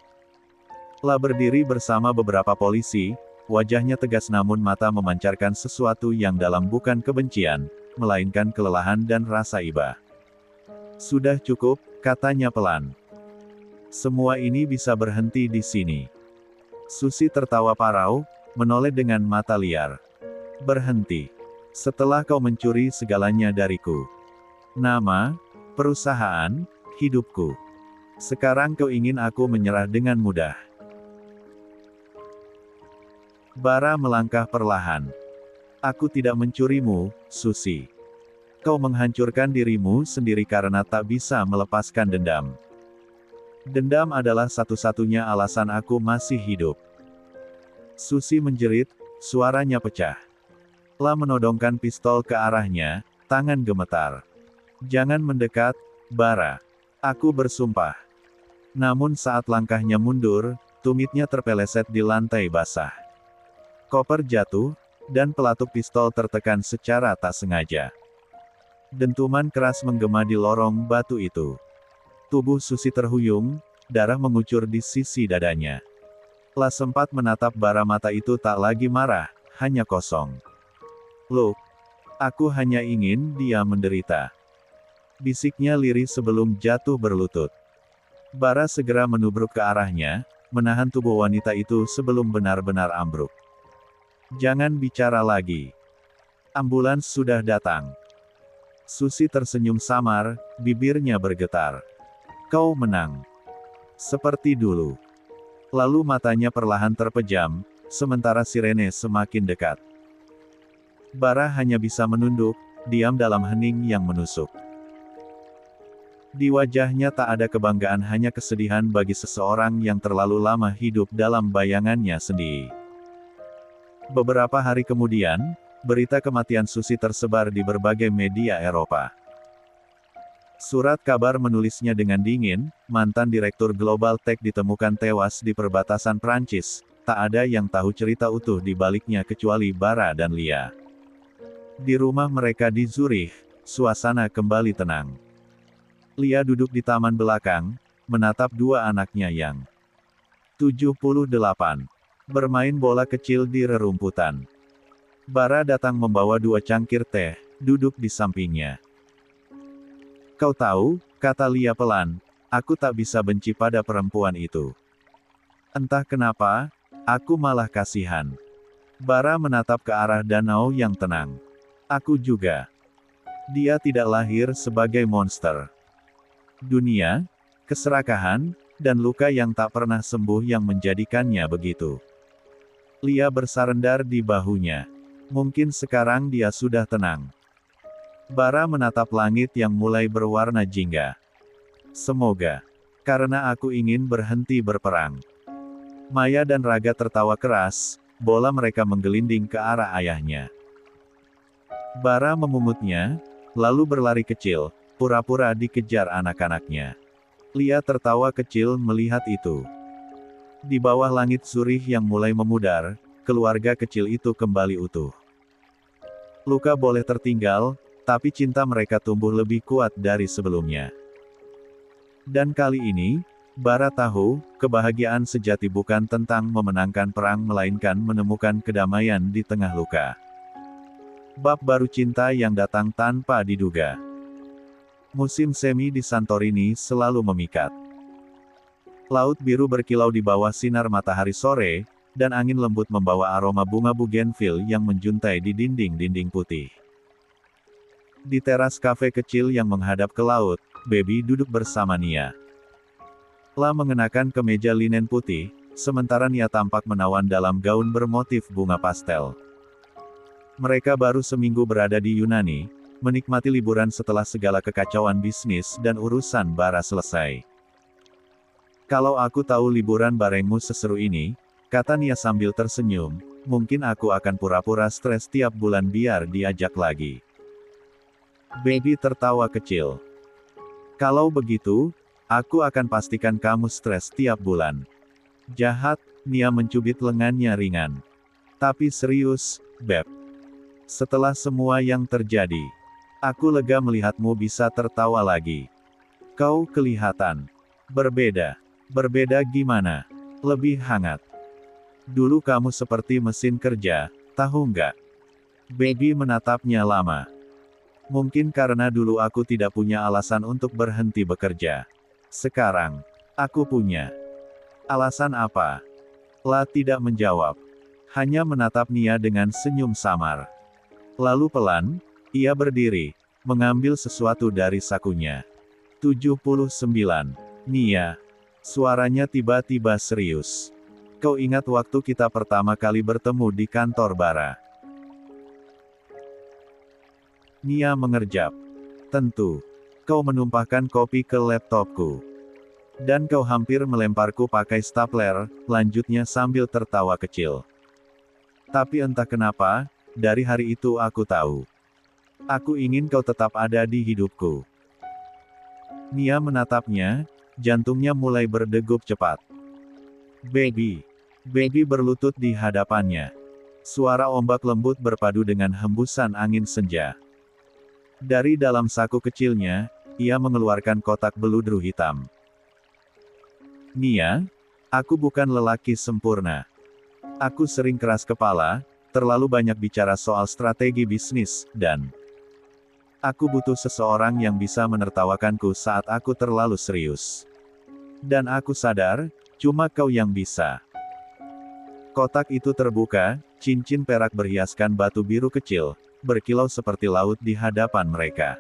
La berdiri bersama beberapa polisi, wajahnya tegas namun mata memancarkan sesuatu yang dalam, bukan kebencian, melainkan kelelahan dan rasa iba. Sudah cukup, katanya pelan. Semua ini bisa berhenti di sini. Susi tertawa parau, menoleh dengan mata liar. Berhenti. Setelah kau mencuri segalanya dariku. Nama, perusahaan, hidupku. Sekarang kau ingin aku menyerah dengan mudah. Bara melangkah perlahan. Aku tidak mencurimu, Susi. Kau menghancurkan dirimu sendiri karena tak bisa melepaskan dendam. Dendam adalah satu-satunya alasan aku masih hidup. Susi menjerit, suaranya pecah. La menodongkan pistol ke arahnya, tangan gemetar. Jangan mendekat, Bara. Aku bersumpah. Namun saat langkahnya mundur, tumitnya terpeleset di lantai basah. Koper jatuh, dan pelatuk pistol tertekan secara tak sengaja. Dentuman keras menggema di lorong batu itu. Tubuh Susi terhuyung, darah mengucur di sisi dadanya. La sempat menatap bara mata itu tak lagi marah, hanya kosong. Loh, aku hanya ingin dia menderita. Bisiknya lirih sebelum jatuh berlutut. Bara segera menubruk ke arahnya, menahan tubuh wanita itu sebelum benar-benar ambruk. Jangan bicara lagi. Ambulans sudah datang. Susi tersenyum samar, bibirnya bergetar. Kau menang. Seperti dulu. Lalu matanya perlahan terpejam, sementara sirene semakin dekat. Bara hanya bisa menunduk, diam dalam hening yang menusuk. Di wajahnya tak ada kebanggaan, hanya kesedihan bagi seseorang yang terlalu lama hidup dalam bayangannya sendiri. Beberapa hari kemudian, berita kematian Susi tersebar di berbagai media Eropa. Surat kabar menulisnya dengan dingin, mantan direktur Global Tech ditemukan tewas di perbatasan Prancis, tak ada yang tahu cerita utuh di baliknya kecuali Bara dan Lia. Di rumah mereka di Zurich, suasana kembali tenang. Lia duduk di taman belakang, menatap dua anaknya yang 78. Bermain bola kecil di rerumputan. Bara datang membawa dua cangkir teh, duduk di sampingnya. Kau tahu, kata Lia pelan, aku tak bisa benci pada perempuan itu. Entah kenapa, aku malah kasihan. Bara menatap ke arah danau yang tenang. Aku juga. Dia tidak lahir sebagai monster. Dunia, keserakahan, dan luka yang tak pernah sembuh yang menjadikannya begitu. Lia bersandar di bahunya. Mungkin sekarang dia sudah tenang. Bara menatap langit yang mulai berwarna jingga. Semoga. Karena aku ingin berhenti berperang. Maya dan Raga tertawa keras, bola mereka menggelinding ke arah ayahnya. Bara memungutnya, lalu berlari kecil, pura-pura dikejar anak-anaknya. Lia tertawa kecil melihat itu. Di bawah langit Zurich yang mulai memudar, keluarga kecil itu kembali utuh. Luka boleh tertinggal, tapi cinta mereka tumbuh lebih kuat dari sebelumnya. Dan kali ini, Bara tahu, kebahagiaan sejati bukan tentang memenangkan perang melainkan menemukan kedamaian di tengah luka. Bab baru cinta yang datang tanpa diduga. Musim semi di Santorini selalu memikat. Laut biru berkilau di bawah sinar matahari sore, dan angin lembut membawa aroma bunga bugenvil yang menjuntai di dinding-dinding putih. Di teras kafe kecil yang menghadap ke laut, Baby duduk bersama Nia. La mengenakan kemeja linen putih, sementara Nia tampak menawan dalam gaun bermotif bunga pastel. Mereka baru seminggu berada di Yunani, menikmati liburan setelah segala kekacauan bisnis dan urusan Bara selesai. Kalau aku tahu liburan barengmu seseru ini, kata Nia sambil tersenyum, mungkin aku akan pura-pura stres tiap bulan biar diajak lagi. Baby tertawa kecil. Kalau begitu, aku akan pastikan kamu stres tiap bulan. Jahat, Nia mencubit lengannya ringan. Tapi serius, Beb. Setelah semua yang terjadi, aku lega melihatmu bisa tertawa lagi. Kau kelihatan berbeda. Berbeda gimana? Lebih hangat. Dulu kamu seperti mesin kerja, tahu nggak? Baby menatapnya lama. Mungkin karena dulu aku tidak punya alasan untuk berhenti bekerja. Sekarang, Aku punya. Alasan apa? La tidak menjawab. Hanya menatap Nia dengan senyum samar. Lalu pelan, ia berdiri, mengambil sesuatu dari sakunya. 79. Nia. Suaranya tiba-tiba serius. Kau ingat waktu kita pertama kali bertemu di kantor Bara? Nia mengerjap. Tentu. Kau menumpahkan kopi ke laptopku. Dan kau hampir melemparku pakai stapler, lanjutnya sambil tertawa kecil. Tapi entah kenapa, dari hari itu aku tahu. Aku ingin kau tetap ada di hidupku. Nia menatapnya, jantungnya mulai berdegup cepat. Baby. Baby berlutut di hadapannya. Suara ombak lembut berpadu dengan hembusan angin senja. Dari dalam saku kecilnya, ia mengeluarkan kotak beludru hitam. Nia, aku bukan lelaki sempurna. Aku sering keras kepala, terlalu banyak bicara soal strategi bisnis, dan aku butuh seseorang yang bisa menertawakanku saat aku terlalu serius. Dan aku sadar, cuma kau yang bisa. Kotak itu terbuka, cincin perak berhiaskan batu biru kecil, berkilau seperti laut di hadapan mereka.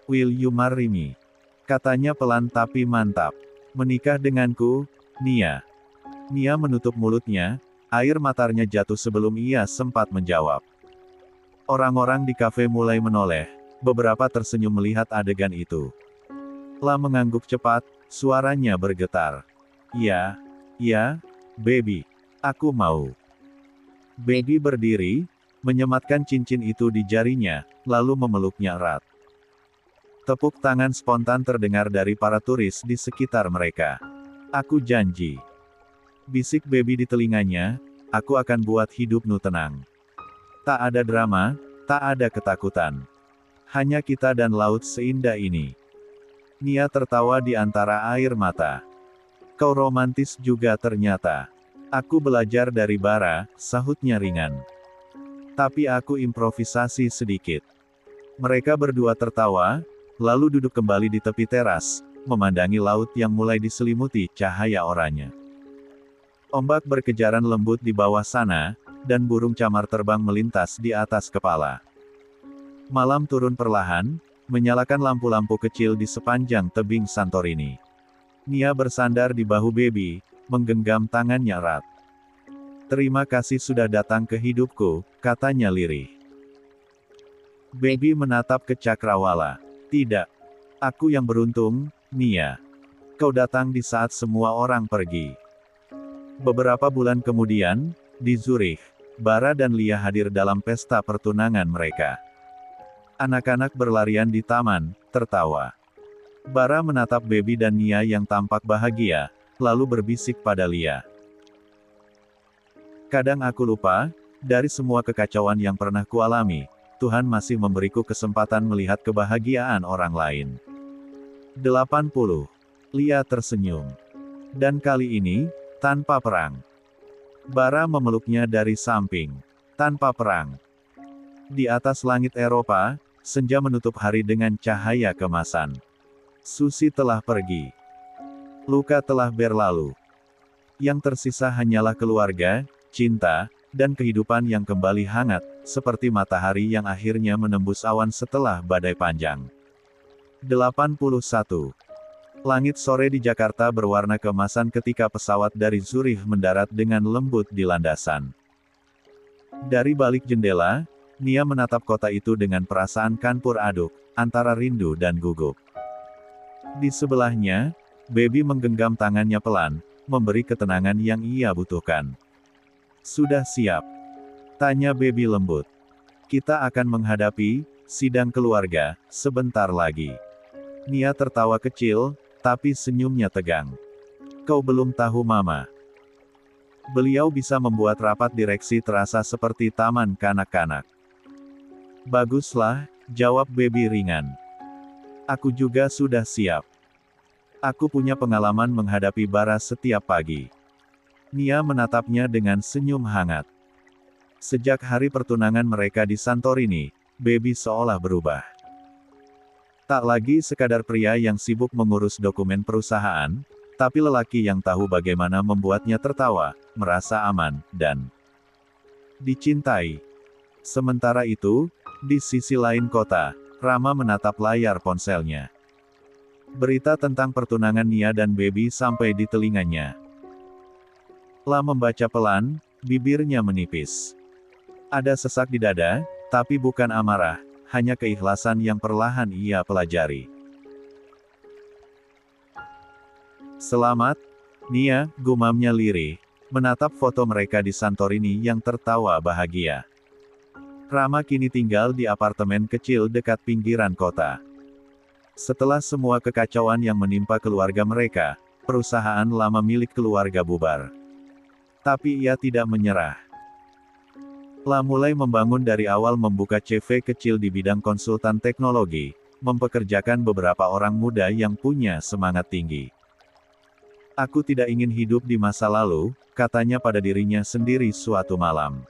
Will you marry me? Katanya pelan tapi mantap. Menikah denganku, Nia. Nia menutup mulutnya, air matanya jatuh sebelum ia sempat menjawab. Orang-orang di kafe mulai menoleh, beberapa tersenyum melihat adegan itu. La mengangguk cepat, suaranya bergetar. Ya, baby. Aku mau. Baby berdiri, menyematkan cincin itu di jarinya, lalu memeluknya erat. Tepuk tangan spontan terdengar dari para turis di sekitar mereka. Aku janji. Bisik Baby di telinganya, aku akan buat hidupmu tenang. Tak ada drama, tak ada ketakutan. Hanya kita dan laut seindah ini. Nia tertawa di antara air mata. Kau romantis juga ternyata. Aku belajar dari Bara, sahutnya ringan. Tapi aku improvisasi sedikit. Mereka berdua tertawa, lalu duduk kembali di tepi teras, memandangi laut yang mulai diselimuti cahaya oranye. Ombak berkejaran lembut di bawah sana, dan burung camar terbang melintas di atas kepala. Malam turun perlahan, menyalakan lampu-lampu kecil di sepanjang tebing Santorini. Nia bersandar di bahu Baby, menggenggam tangannya erat. Terima kasih sudah datang ke hidupku, katanya lirih. Baby menatap ke Cakrawala. Tidak. Aku yang beruntung, Nia. Kau datang di saat semua orang pergi. Beberapa bulan kemudian, di Zurich, Bara dan Lia hadir dalam pesta pertunangan mereka. Anak-anak berlarian di taman, tertawa. Bara menatap Baby dan Nia yang tampak bahagia, lalu berbisik pada Lia. Kadang aku lupa, dari semua kekacauan yang pernah kualami, Tuhan masih memberiku kesempatan melihat kebahagiaan orang lain. 80. Lia tersenyum. Dan kali ini, tanpa perang. Bara memeluknya dari samping. Tanpa perang. Di atas langit Eropa, senja menutup hari dengan cahaya kemasan. Susi telah pergi. Luka telah berlalu. Yang tersisa hanyalah keluarga, cinta, dan kehidupan yang kembali hangat, seperti matahari yang akhirnya menembus awan setelah badai panjang. 81. Langit sore di Jakarta berwarna keemasan ketika pesawat dari Zurich mendarat dengan lembut di landasan. Dari balik jendela, Nia menatap kota itu dengan perasaan campur aduk, antara rindu dan gugup. Di sebelahnya, Baby menggenggam tangannya pelan, memberi ketenangan yang ia butuhkan. Sudah siap? Tanya Baby lembut. Kita akan menghadapi sidang keluarga sebentar lagi. Nia tertawa kecil, tapi senyumnya tegang. Kau belum tahu Mama. Beliau bisa membuat rapat direksi terasa seperti taman kanak-kanak. Baguslah, jawab Baby ringan. Aku juga sudah siap. Aku punya pengalaman menghadapi Bara setiap pagi. Nia menatapnya dengan senyum hangat. Sejak hari pertunangan mereka di Santorini, Baby seolah berubah. Tak lagi sekadar pria yang sibuk mengurus dokumen perusahaan, Tapi lelaki yang tahu bagaimana membuatnya tertawa, merasa aman, dan dicintai. Sementara itu, di sisi lain kota, Rama menatap layar ponselnya. Berita tentang pertunangan Nia dan Baby sampai di telinganya. La membaca pelan, bibirnya menipis. Ada sesak di dada, tapi bukan amarah, hanya keikhlasan yang perlahan ia pelajari. Selamat, Nia, gumamnya lirih, menatap foto mereka di Santorini yang tertawa bahagia. Rama kini tinggal di apartemen kecil dekat pinggiran kota. Setelah semua kekacauan yang menimpa keluarga mereka, perusahaan lama milik keluarga bubar. Tapi ia tidak menyerah. La mulai membangun dari awal, membuka CV kecil di bidang konsultan teknologi, mempekerjakan beberapa orang muda yang punya semangat tinggi. Aku tidak ingin hidup di masa lalu, katanya pada dirinya sendiri suatu malam.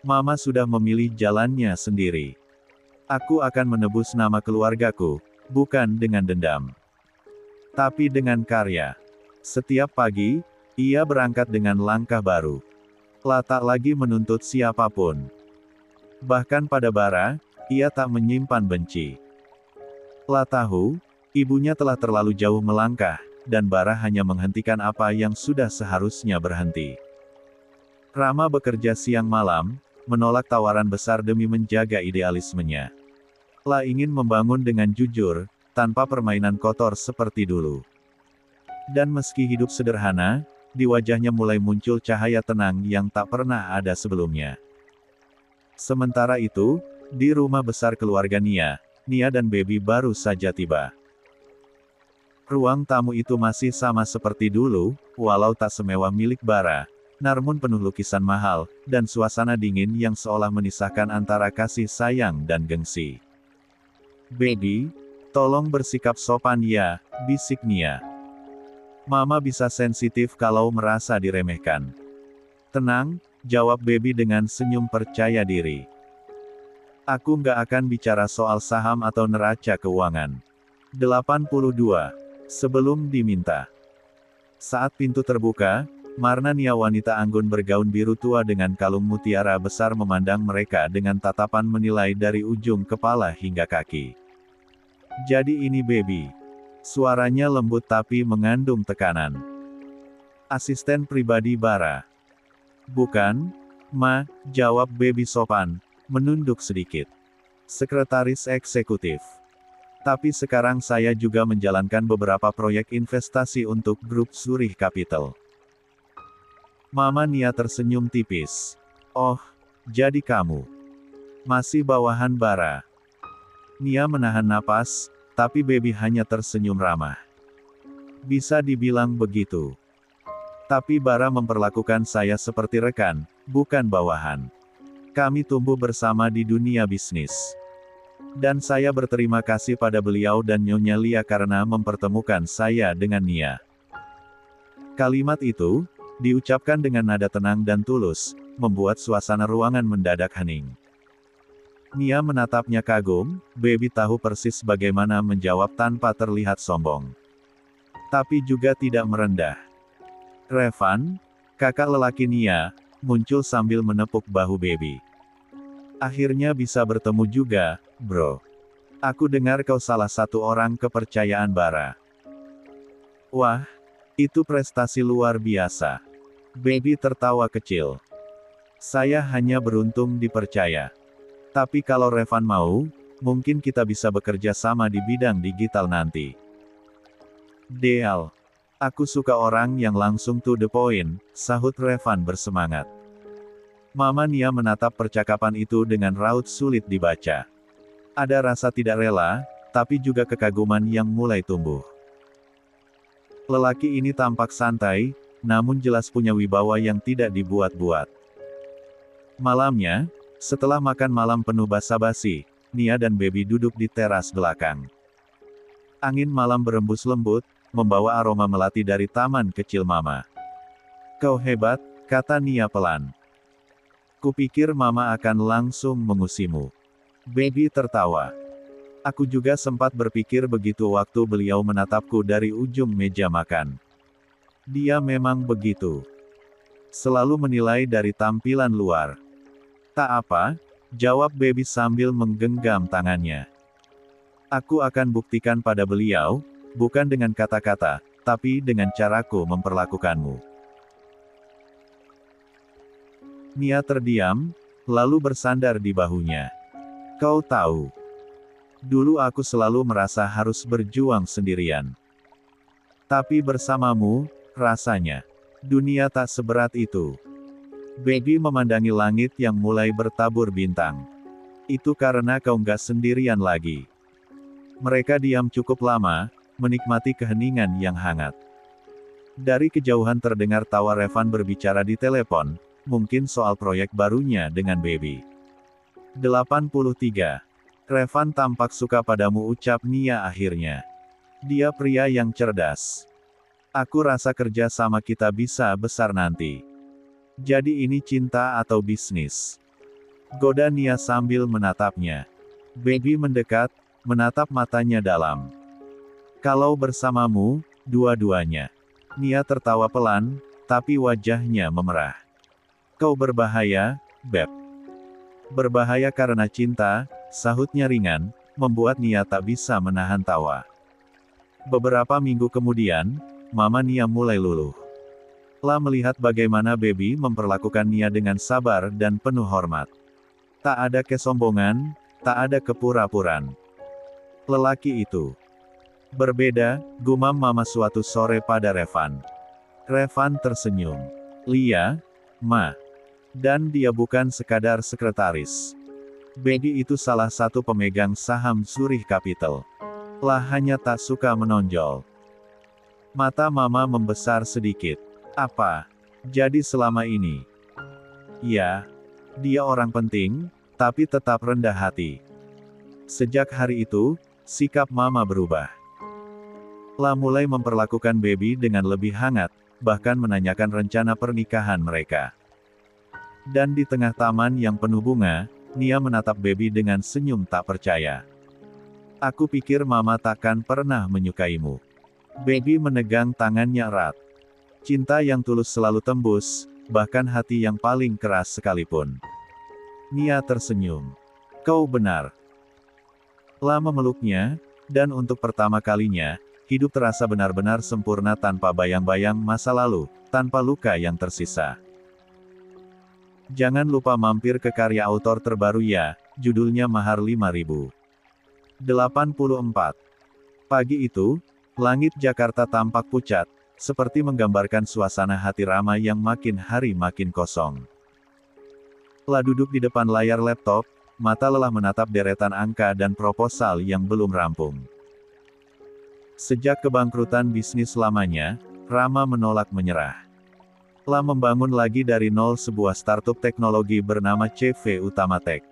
Mama sudah memilih jalannya sendiri. Aku akan menebus nama keluargaku, bukan dengan dendam, tapi dengan karya. Setiap pagi, ia berangkat dengan langkah baru. La tak lagi menuntut siapapun. Bahkan pada Bara, ia tak menyimpan benci. La tahu, ibunya telah terlalu jauh melangkah, dan Bara hanya menghentikan apa yang sudah seharusnya berhenti. Rama bekerja siang malam, menolak tawaran besar demi menjaga idealismenya. La ingin membangun dengan jujur, tanpa permainan kotor seperti dulu. Dan meski hidup sederhana, di wajahnya mulai muncul cahaya tenang yang tak pernah ada sebelumnya. Sementara itu, di rumah besar keluarga Nia dan Baby baru saja tiba. Ruang tamu itu masih sama seperti dulu, walau tak semewah milik Bara, namun penuh lukisan mahal, dan suasana dingin yang seolah menisahkan antara kasih sayang dan gengsi. Baby, tolong bersikap sopan ya, bisik Nia. Mama bisa sensitif kalau merasa diremehkan. Tenang, jawab Baby dengan senyum percaya diri. Aku nggak akan bicara soal saham atau neraca keuangan. 82. Sebelum diminta. Saat pintu terbuka, Marna Nia, wanita anggun bergaun biru tua dengan kalung mutiara besar, memandang mereka dengan tatapan menilai dari ujung kepala hingga kaki. Jadi ini Baby. Suaranya lembut tapi mengandung tekanan. Asisten pribadi Bara. Bukan, Ma, jawab Baby sopan, menunduk sedikit. Sekretaris eksekutif. Tapi sekarang saya juga menjalankan beberapa proyek investasi untuk grup Zurich Capital. Mama Nia tersenyum tipis. Oh, jadi kamu masih bawahan Bara. Nia menahan napas, tapi Baby hanya tersenyum ramah. Bisa dibilang begitu. Tapi Bara memperlakukan saya seperti rekan, bukan bawahan. Kami tumbuh bersama di dunia bisnis. Dan saya berterima kasih pada beliau dan Nyonya Lia karena mempertemukan saya dengan Nia. Kalimat itu, diucapkan dengan nada tenang dan tulus, membuat suasana ruangan mendadak hening. Nia menatapnya kagum, Baby tahu persis bagaimana menjawab tanpa terlihat sombong. Tapi juga tidak merendah. Revan, kakak lelaki Nia, muncul sambil menepuk bahu Baby. Akhirnya bisa bertemu juga, bro. Aku dengar kau salah satu orang kepercayaan Bara. Wah, itu prestasi luar biasa. Baby tertawa kecil. Saya hanya beruntung dipercaya. Tapi kalau Revan mau, mungkin kita bisa bekerja sama di bidang digital nanti. Deal. Aku suka orang yang langsung to the point, sahut Revan bersemangat. Mama Nia menatap percakapan itu dengan raut sulit dibaca. Ada rasa tidak rela, tapi juga kekaguman yang mulai tumbuh. Lelaki ini tampak santai, namun jelas punya wibawa yang tidak dibuat-buat. Malamnya, setelah makan malam penuh basa-basi, Nia dan Baby duduk di teras belakang. Angin malam berembus lembut, membawa aroma melati dari taman kecil Mama. Kau hebat, kata Nia pelan. Kupikir Mama akan langsung mengusimu. Baby tertawa. Aku juga sempat berpikir begitu waktu beliau menatapku dari ujung meja makan. Dia memang begitu. Selalu menilai dari tampilan luar. Tak apa, jawab Baby sambil menggenggam tangannya. Aku akan buktikan pada beliau, bukan dengan kata-kata, tapi dengan caraku memperlakukanmu. Nia terdiam, lalu bersandar di bahunya. Kau tahu, dulu aku selalu merasa harus berjuang sendirian. Tapi bersamamu, rasanya, dunia tak seberat itu. Baby memandangi langit yang mulai bertabur bintang. Itu karena kau nggak sendirian lagi. Mereka diam cukup lama, menikmati keheningan yang hangat. Dari kejauhan terdengar tawa Revan berbicara di telepon, mungkin soal proyek barunya dengan Baby. 83. Revan tampak suka padamu, ucap Nia akhirnya. Dia pria yang cerdas. Aku rasa kerja sama kita bisa besar nanti. Jadi ini cinta atau bisnis? Goda Nia sambil menatapnya. Baby mendekat, menatap matanya dalam. Kalau bersamamu, dua-duanya. Nia tertawa pelan, tapi wajahnya memerah. Kau berbahaya, Beb. Berbahaya karena cinta, sahutnya ringan, membuat Nia tak bisa menahan tawa. Beberapa minggu kemudian, Mama Nia mulai luluh. La melihat bagaimana Baby memperlakukan Nia dengan sabar dan penuh hormat. Tak ada kesombongan, tak ada kepura-puraan. Lelaki itu berbeda, gumam Mama suatu sore pada Revan. Revan tersenyum. Lia, Ma. Dan dia bukan sekadar sekretaris. Baby itu salah satu pemegang saham Zurich Capital. La hanya tak suka menonjol. Mata Mama membesar sedikit. Apa? Jadi selama ini? Ya, dia orang penting, tapi tetap rendah hati. Sejak hari itu, sikap Mama berubah. La mulai memperlakukan Baby dengan lebih hangat, bahkan menanyakan rencana pernikahan mereka. Dan di tengah taman yang penuh bunga, Nia menatap Baby dengan senyum tak percaya. Aku pikir Mama takkan pernah menyukaimu. Baby menegang tangannya erat. Cinta yang tulus selalu tembus, bahkan hati yang paling keras sekalipun. Nia tersenyum. Kau benar. La memeluknya, dan untuk pertama kalinya, hidup terasa benar-benar sempurna tanpa bayang-bayang masa lalu, tanpa luka yang tersisa. Jangan lupa mampir ke karya autor terbaru ya, judulnya Mahar 5000. 84. Pagi itu, langit Jakarta tampak pucat, seperti menggambarkan suasana hati Rama yang makin hari makin kosong. La duduk di depan layar laptop, mata lelah menatap deretan angka dan proposal yang belum rampung. Sejak kebangkrutan bisnis lamanya, Rama menolak menyerah. La membangun lagi dari nol sebuah startup teknologi bernama CV Utama Tech.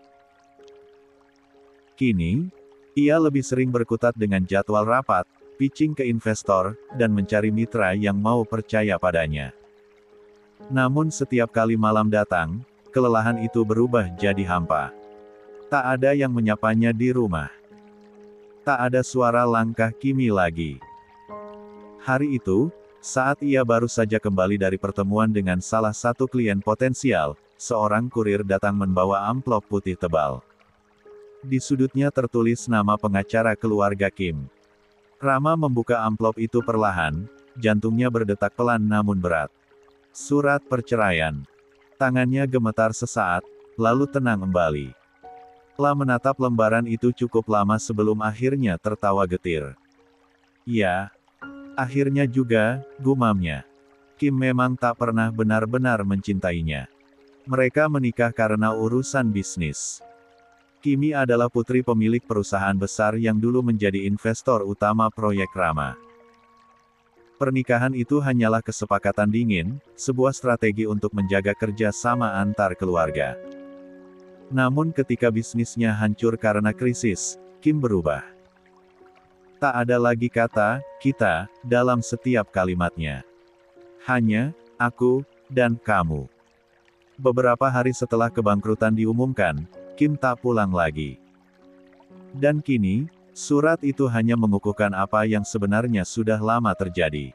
Kini, ia lebih sering berkutat dengan jadwal rapat, pitching ke investor, dan mencari mitra yang mau percaya padanya. Namun setiap kali malam datang, kelelahan itu berubah jadi hampa. Tak ada yang menyapanya di rumah. Tak ada suara langkah Kimi lagi. Hari itu, saat ia baru saja kembali dari pertemuan dengan salah satu klien potensial, seorang kurir datang membawa amplop putih tebal. Di sudutnya tertulis nama pengacara keluarga Kim. Rama membuka amplop itu perlahan, jantungnya berdetak pelan namun berat. Surat perceraian. Tangannya gemetar sesaat, lalu tenang kembali. La menatap lembaran itu cukup lama sebelum akhirnya tertawa getir. Ya. Akhirnya juga, gumamnya. Kim memang tak pernah benar-benar mencintainya. Mereka menikah karena urusan bisnis. Kimi adalah putri pemilik perusahaan besar yang dulu menjadi investor utama proyek Rama. Pernikahan itu hanyalah kesepakatan dingin, sebuah strategi untuk menjaga kerja sama antar keluarga. Namun ketika bisnisnya hancur karena krisis, Kim berubah. Tak ada lagi kata "kita" dalam setiap kalimatnya. Hanya "aku" dan "kamu". Beberapa hari setelah kebangkrutan diumumkan, Kim tak pulang lagi. Dan kini, Surat itu hanya mengukuhkan apa yang sebenarnya sudah lama terjadi.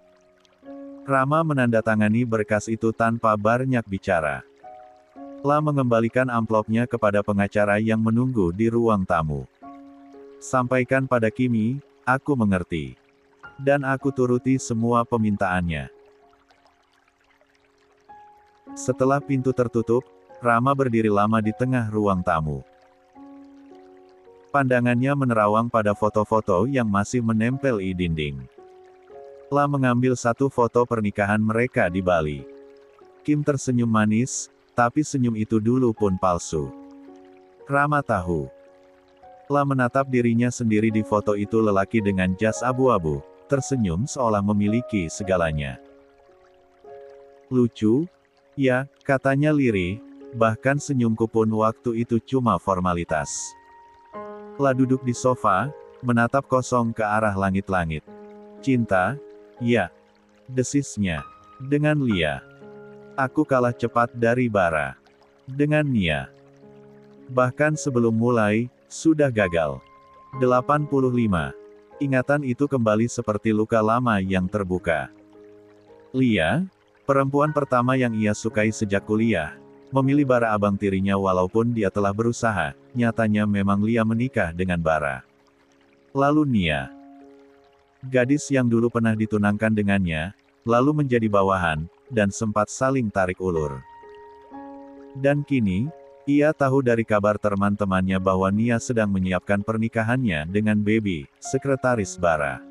Rama menandatangani berkas itu tanpa banyak bicara. La mengembalikan amplopnya kepada pengacara yang menunggu di ruang tamu. Sampaikan pada Kimi, aku mengerti. Dan aku turuti semua pemintaannya. Setelah pintu tertutup, Rama berdiri lama di tengah ruang tamu. Pandangannya menerawang pada foto-foto yang masih menempel di dinding. La mengambil satu foto pernikahan mereka di Bali. Kim tersenyum manis, tapi senyum itu dulu pun palsu. Rama tahu. La menatap dirinya sendiri di foto itu, lelaki dengan jas abu-abu, tersenyum seolah memiliki segalanya. Lucu? Ya, katanya lirih, bahkan senyumku pun waktu itu cuma formalitas. La duduk di sofa, menatap kosong ke arah langit-langit. Cinta? Ya. Desisnya. Dengan Lia. Aku kalah cepat dari Bara. Dengan Nia. Bahkan sebelum mulai, sudah gagal. 85. Ingatan itu kembali seperti luka lama yang terbuka. Lia, perempuan pertama yang ia sukai sejak kuliah, memilih Bara abang tirinya walaupun dia telah berusaha, nyatanya memang Lia menikah dengan Bara. Lalu Nia. Gadis yang dulu pernah ditunangkan dengannya, lalu menjadi bawahan, dan sempat saling tarik ulur. Dan kini, ia tahu dari kabar teman-temannya bahwa Nia sedang menyiapkan pernikahannya dengan Baby, sekretaris Bara.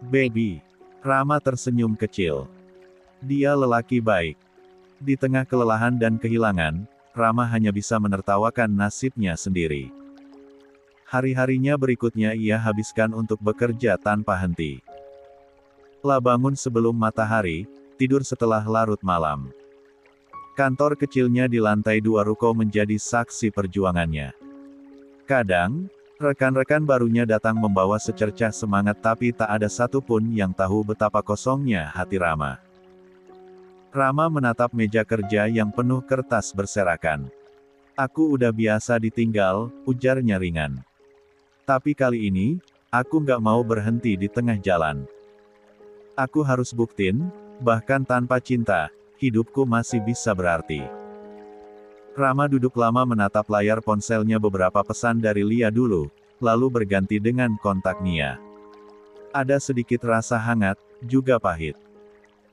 Baby. Rama tersenyum kecil. Dia lelaki baik. Di tengah kelelahan dan kehilangan, Rama hanya bisa menertawakan nasibnya sendiri. Hari-harinya berikutnya ia habiskan untuk bekerja tanpa henti. La bangun sebelum matahari, tidur setelah larut malam. Kantor kecilnya di lantai 2 ruko menjadi saksi perjuangannya. Kadang, rekan-rekan barunya datang membawa secercah semangat, tapi tak ada satupun yang tahu betapa kosongnya hati Rama. Rama menatap meja kerja yang penuh kertas berserakan. Aku udah biasa ditinggal, ujarnya ringan. Tapi kali ini, aku nggak mau berhenti di tengah jalan. Aku harus buktiin, bahkan tanpa cinta, hidupku masih bisa berarti. Rama duduk lama menatap layar ponselnya, beberapa pesan dari Lia dulu, lalu berganti dengan kontak Nia. Ada sedikit rasa hangat, juga pahit.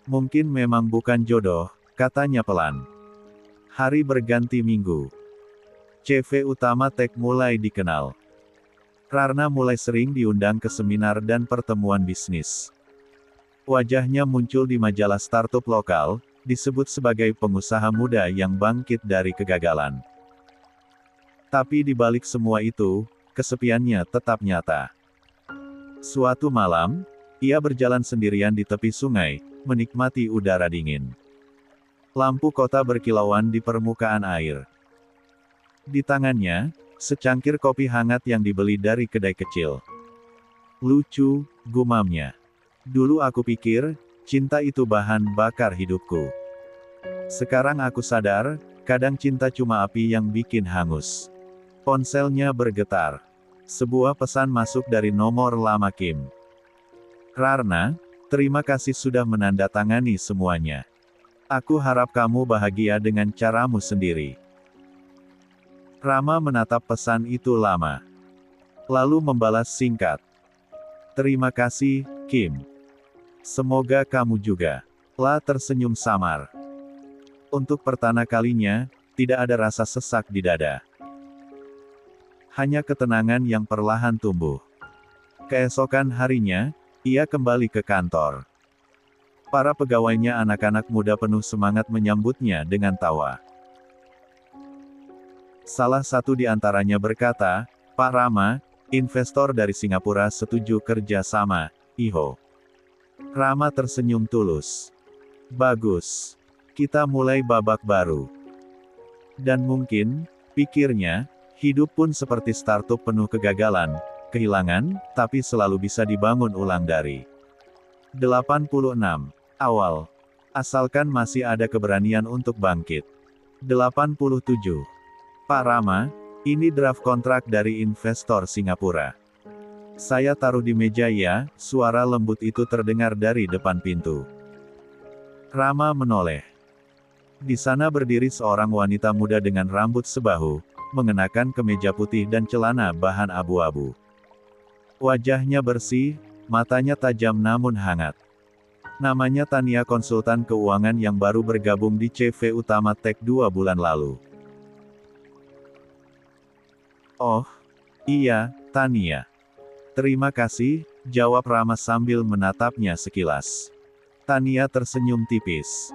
Mungkin memang bukan jodoh, katanya pelan. Hari berganti minggu. CV utama Tech mulai dikenal. Rarna mulai sering diundang ke seminar dan pertemuan bisnis. Wajahnya muncul di majalah startup lokal, disebut sebagai pengusaha muda yang bangkit dari kegagalan. Tapi di balik semua itu, kesepiannya tetap nyata. Suatu malam, ia berjalan sendirian di tepi sungai, menikmati udara dingin. Lampu kota berkilauan di permukaan air. Di tangannya, secangkir kopi hangat yang dibeli dari kedai kecil. Lucu, gumamnya. Dulu aku pikir, cinta itu bahan bakar hidupku. Sekarang aku sadar, kadang cinta cuma api yang bikin hangus. Ponselnya bergetar. Sebuah pesan masuk dari nomor lama Kim. Rarna, terima kasih sudah menandatangani semuanya. Aku harap kamu bahagia dengan caramu sendiri. Rama menatap pesan itu lama. Lalu membalas singkat. Terima kasih, Kim. Semoga kamu juga. La tersenyum samar. Untuk pertama kalinya, tidak ada rasa sesak di dada. Hanya ketenangan yang perlahan tumbuh. Keesokan harinya, ia kembali ke kantor. Para pegawainya anak-anak muda penuh semangat menyambutnya dengan tawa. Salah satu di antaranya berkata, Pak Rama, investor dari Singapura setuju kerja sama, Iho. Rama tersenyum tulus. Bagus. Kita mulai babak baru. Dan mungkin, pikirnya, hidup pun seperti startup penuh kegagalan, kehilangan, tapi selalu bisa dibangun ulang dari 86. Awal. Asalkan masih ada keberanian untuk bangkit. 87. Pak Rama, ini draft kontrak dari investor Singapura. Saya taruh di meja ya, suara lembut itu terdengar dari depan pintu. Rama menoleh. Di sana berdiri seorang wanita muda dengan rambut sebahu, mengenakan kemeja putih dan celana bahan abu-abu. Wajahnya bersih, matanya tajam namun hangat. Namanya Tania, konsultan keuangan yang baru bergabung di CV Utama Tech 2 bulan lalu. Oh, iya, Tania. Terima kasih, jawab Rama sambil menatapnya sekilas. Tania tersenyum tipis.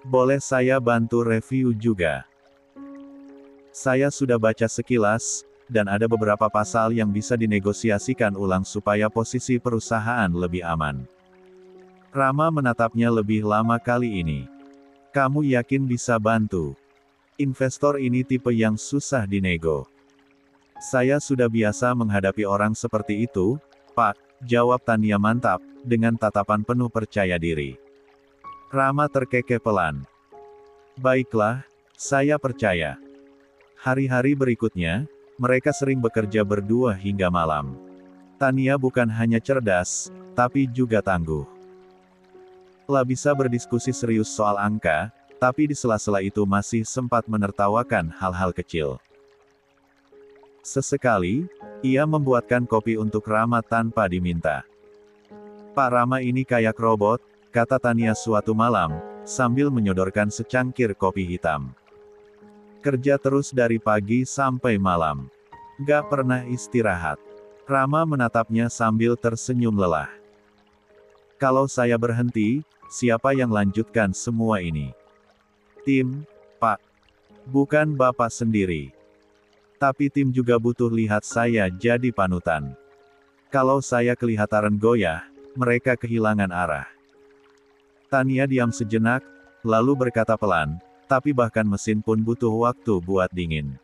Boleh saya bantu review juga? Saya sudah baca sekilas, dan ada beberapa pasal yang bisa dinegosiasikan ulang supaya posisi perusahaan lebih aman. Rama menatapnya lebih lama kali ini. Kamu yakin bisa bantu? Investor ini tipe yang susah dinego. Saya sudah biasa menghadapi orang seperti itu, Pak, jawab Tania mantap, dengan tatapan penuh percaya diri. Rama terkekeh pelan. Baiklah, saya percaya. Hari-hari berikutnya, mereka sering bekerja berdua hingga malam. Tania bukan hanya cerdas, tapi juga tangguh. Lah bisa berdiskusi serius soal angka, tapi di sela-sela itu masih sempat menertawakan hal-hal kecil. Sesekali, ia membuatkan kopi untuk Rama tanpa diminta. Pak Rama ini kayak robot, kata Tania suatu malam, sambil menyodorkan secangkir kopi hitam. Kerja terus dari pagi sampai malam. Gak pernah istirahat. Rama menatapnya sambil tersenyum lelah. Kalau saya berhenti, siapa yang lanjutkan semua ini? Tim, Pak. Bukan Bapak sendiri. Tapi tim juga butuh lihat saya jadi panutan. Kalau saya kelihatan goyah, mereka kehilangan arah. Tania diam sejenak, lalu berkata pelan, tapi bahkan mesin pun butuh waktu buat dingin.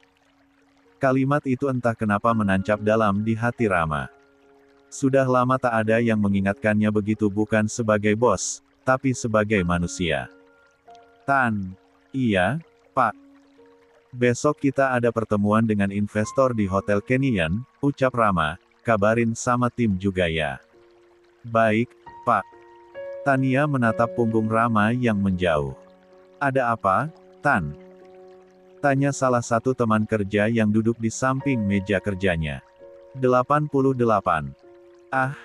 Kalimat itu entah kenapa menancap dalam di hati Rama. Sudah lama tak ada yang mengingatkannya begitu, bukan sebagai bos, tapi sebagai manusia. Iya, Pak. Besok kita ada pertemuan dengan investor di Hotel Canyon, ucap Rama, kabarin sama tim juga ya. Baik, Pak. Tania menatap punggung Rama yang menjauh. Ada apa, Tan? Tanya salah satu teman kerja yang duduk di samping meja kerjanya. 88. Ah,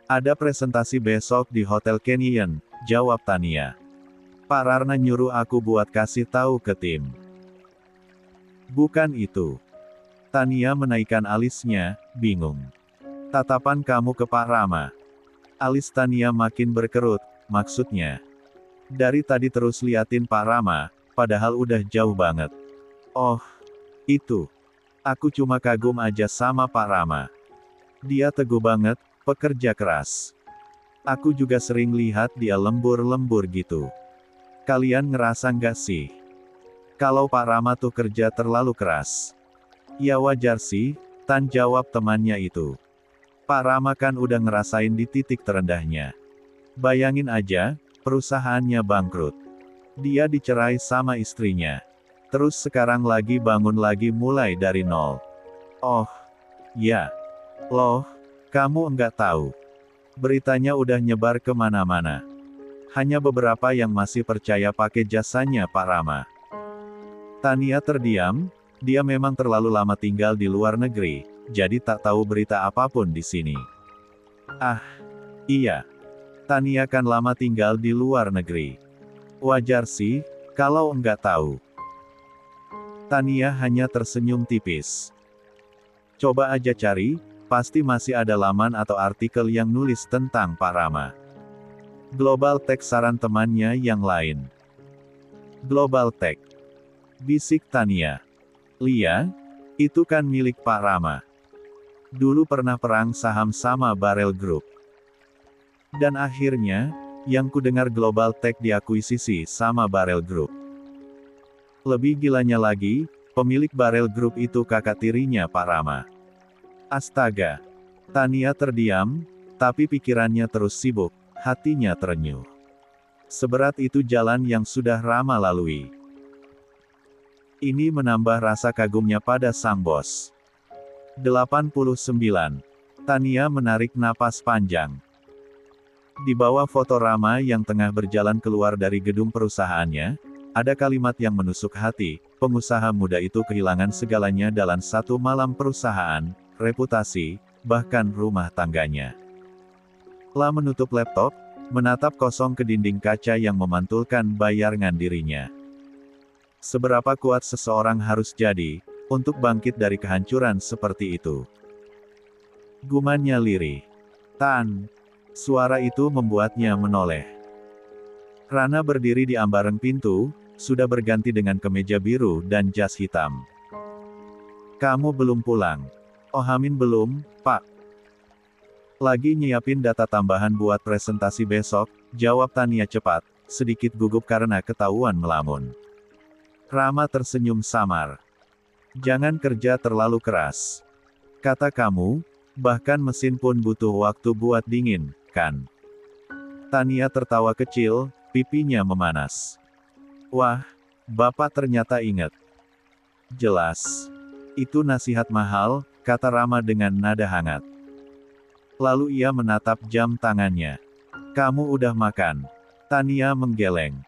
ada presentasi besok di Hotel Canyon, jawab Tania. Pak Rarna nyuruh aku buat kasih tahu ke tim. Bukan itu. Tania menaikkan alisnya, bingung. Tatapan kamu ke Pak Rama. Alis Tania makin berkerut, maksudnya. Dari tadi terus liatin Pak Rama, padahal udah jauh banget. Oh, itu. Aku cuma kagum aja sama Pak Rama. Dia teguh banget, pekerja keras. Aku juga sering lihat dia lembur-lembur gitu. Kalian ngerasa nggak sih? Kalau Pak Rama tuh kerja terlalu keras. Ya wajar sih, Tan, jawab temannya itu. Pak Rama kan udah ngerasain di titik terendahnya. Bayangin aja, perusahaannya bangkrut. Dia dicerai sama istrinya. Terus sekarang lagi bangun lagi mulai dari nol. Oh, ya. Loh, kamu enggak tahu. Beritanya udah nyebar kemana-mana. Hanya beberapa yang masih percaya pakai jasanya Pak Rama. Tania terdiam, dia memang terlalu lama tinggal di luar negeri, jadi tak tahu berita apapun di sini. Ah, iya. Tania kan lama tinggal di luar negeri. Wajar sih, kalau enggak tahu. Tania hanya tersenyum tipis. Coba aja cari, pasti masih ada laman atau artikel yang nulis tentang Pak Rama. Global Tech, saran temannya yang lain. Global Tech. Bisik Tania. Lia, itu kan milik Pak Rama. Dulu pernah perang saham sama Barrel Group. Dan akhirnya, yang ku dengar Global Tech diakuisisi sama Barrel Group. Lebih gilanya lagi, pemilik Barrel Group itu kakak tirinya Pak Rama. Astaga. Tania terdiam, tapi pikirannya terus sibuk, hatinya terenyuh. Seberat itu jalan yang sudah Rama lalui. Ini menambah rasa kagumnya pada sang bos. 89. Tania menarik napas panjang. Di bawah foto Rama yang tengah berjalan keluar dari gedung perusahaannya, ada kalimat yang menusuk hati. Pengusaha muda itu kehilangan segalanya dalam satu malam: perusahaan, reputasi, bahkan rumah tangganya. La menutup laptop, menatap kosong ke dinding kaca yang memantulkan bayangan dirinya. Seberapa kuat seseorang harus jadi, untuk bangkit dari kehancuran seperti itu? Gumannya lirih. Tan. Suara itu membuatnya menoleh. Rana berdiri di ambareng pintu, sudah berganti dengan kemeja biru dan jas hitam. Kamu belum pulang? Oh, Amin belum, Pak. Lagi nyiapin data tambahan buat presentasi besok, jawab Tania cepat, sedikit gugup karena ketahuan melamun. Rama tersenyum samar. Jangan kerja terlalu keras. Kata kamu, bahkan mesin pun butuh waktu buat dingin, kan? Tania tertawa kecil, pipinya memanas. Wah, Bapak ternyata ingat. Jelas. Itu nasihat mahal, kata Rama dengan nada hangat. Lalu ia menatap jam tangannya. Kamu udah makan? Tania menggeleng.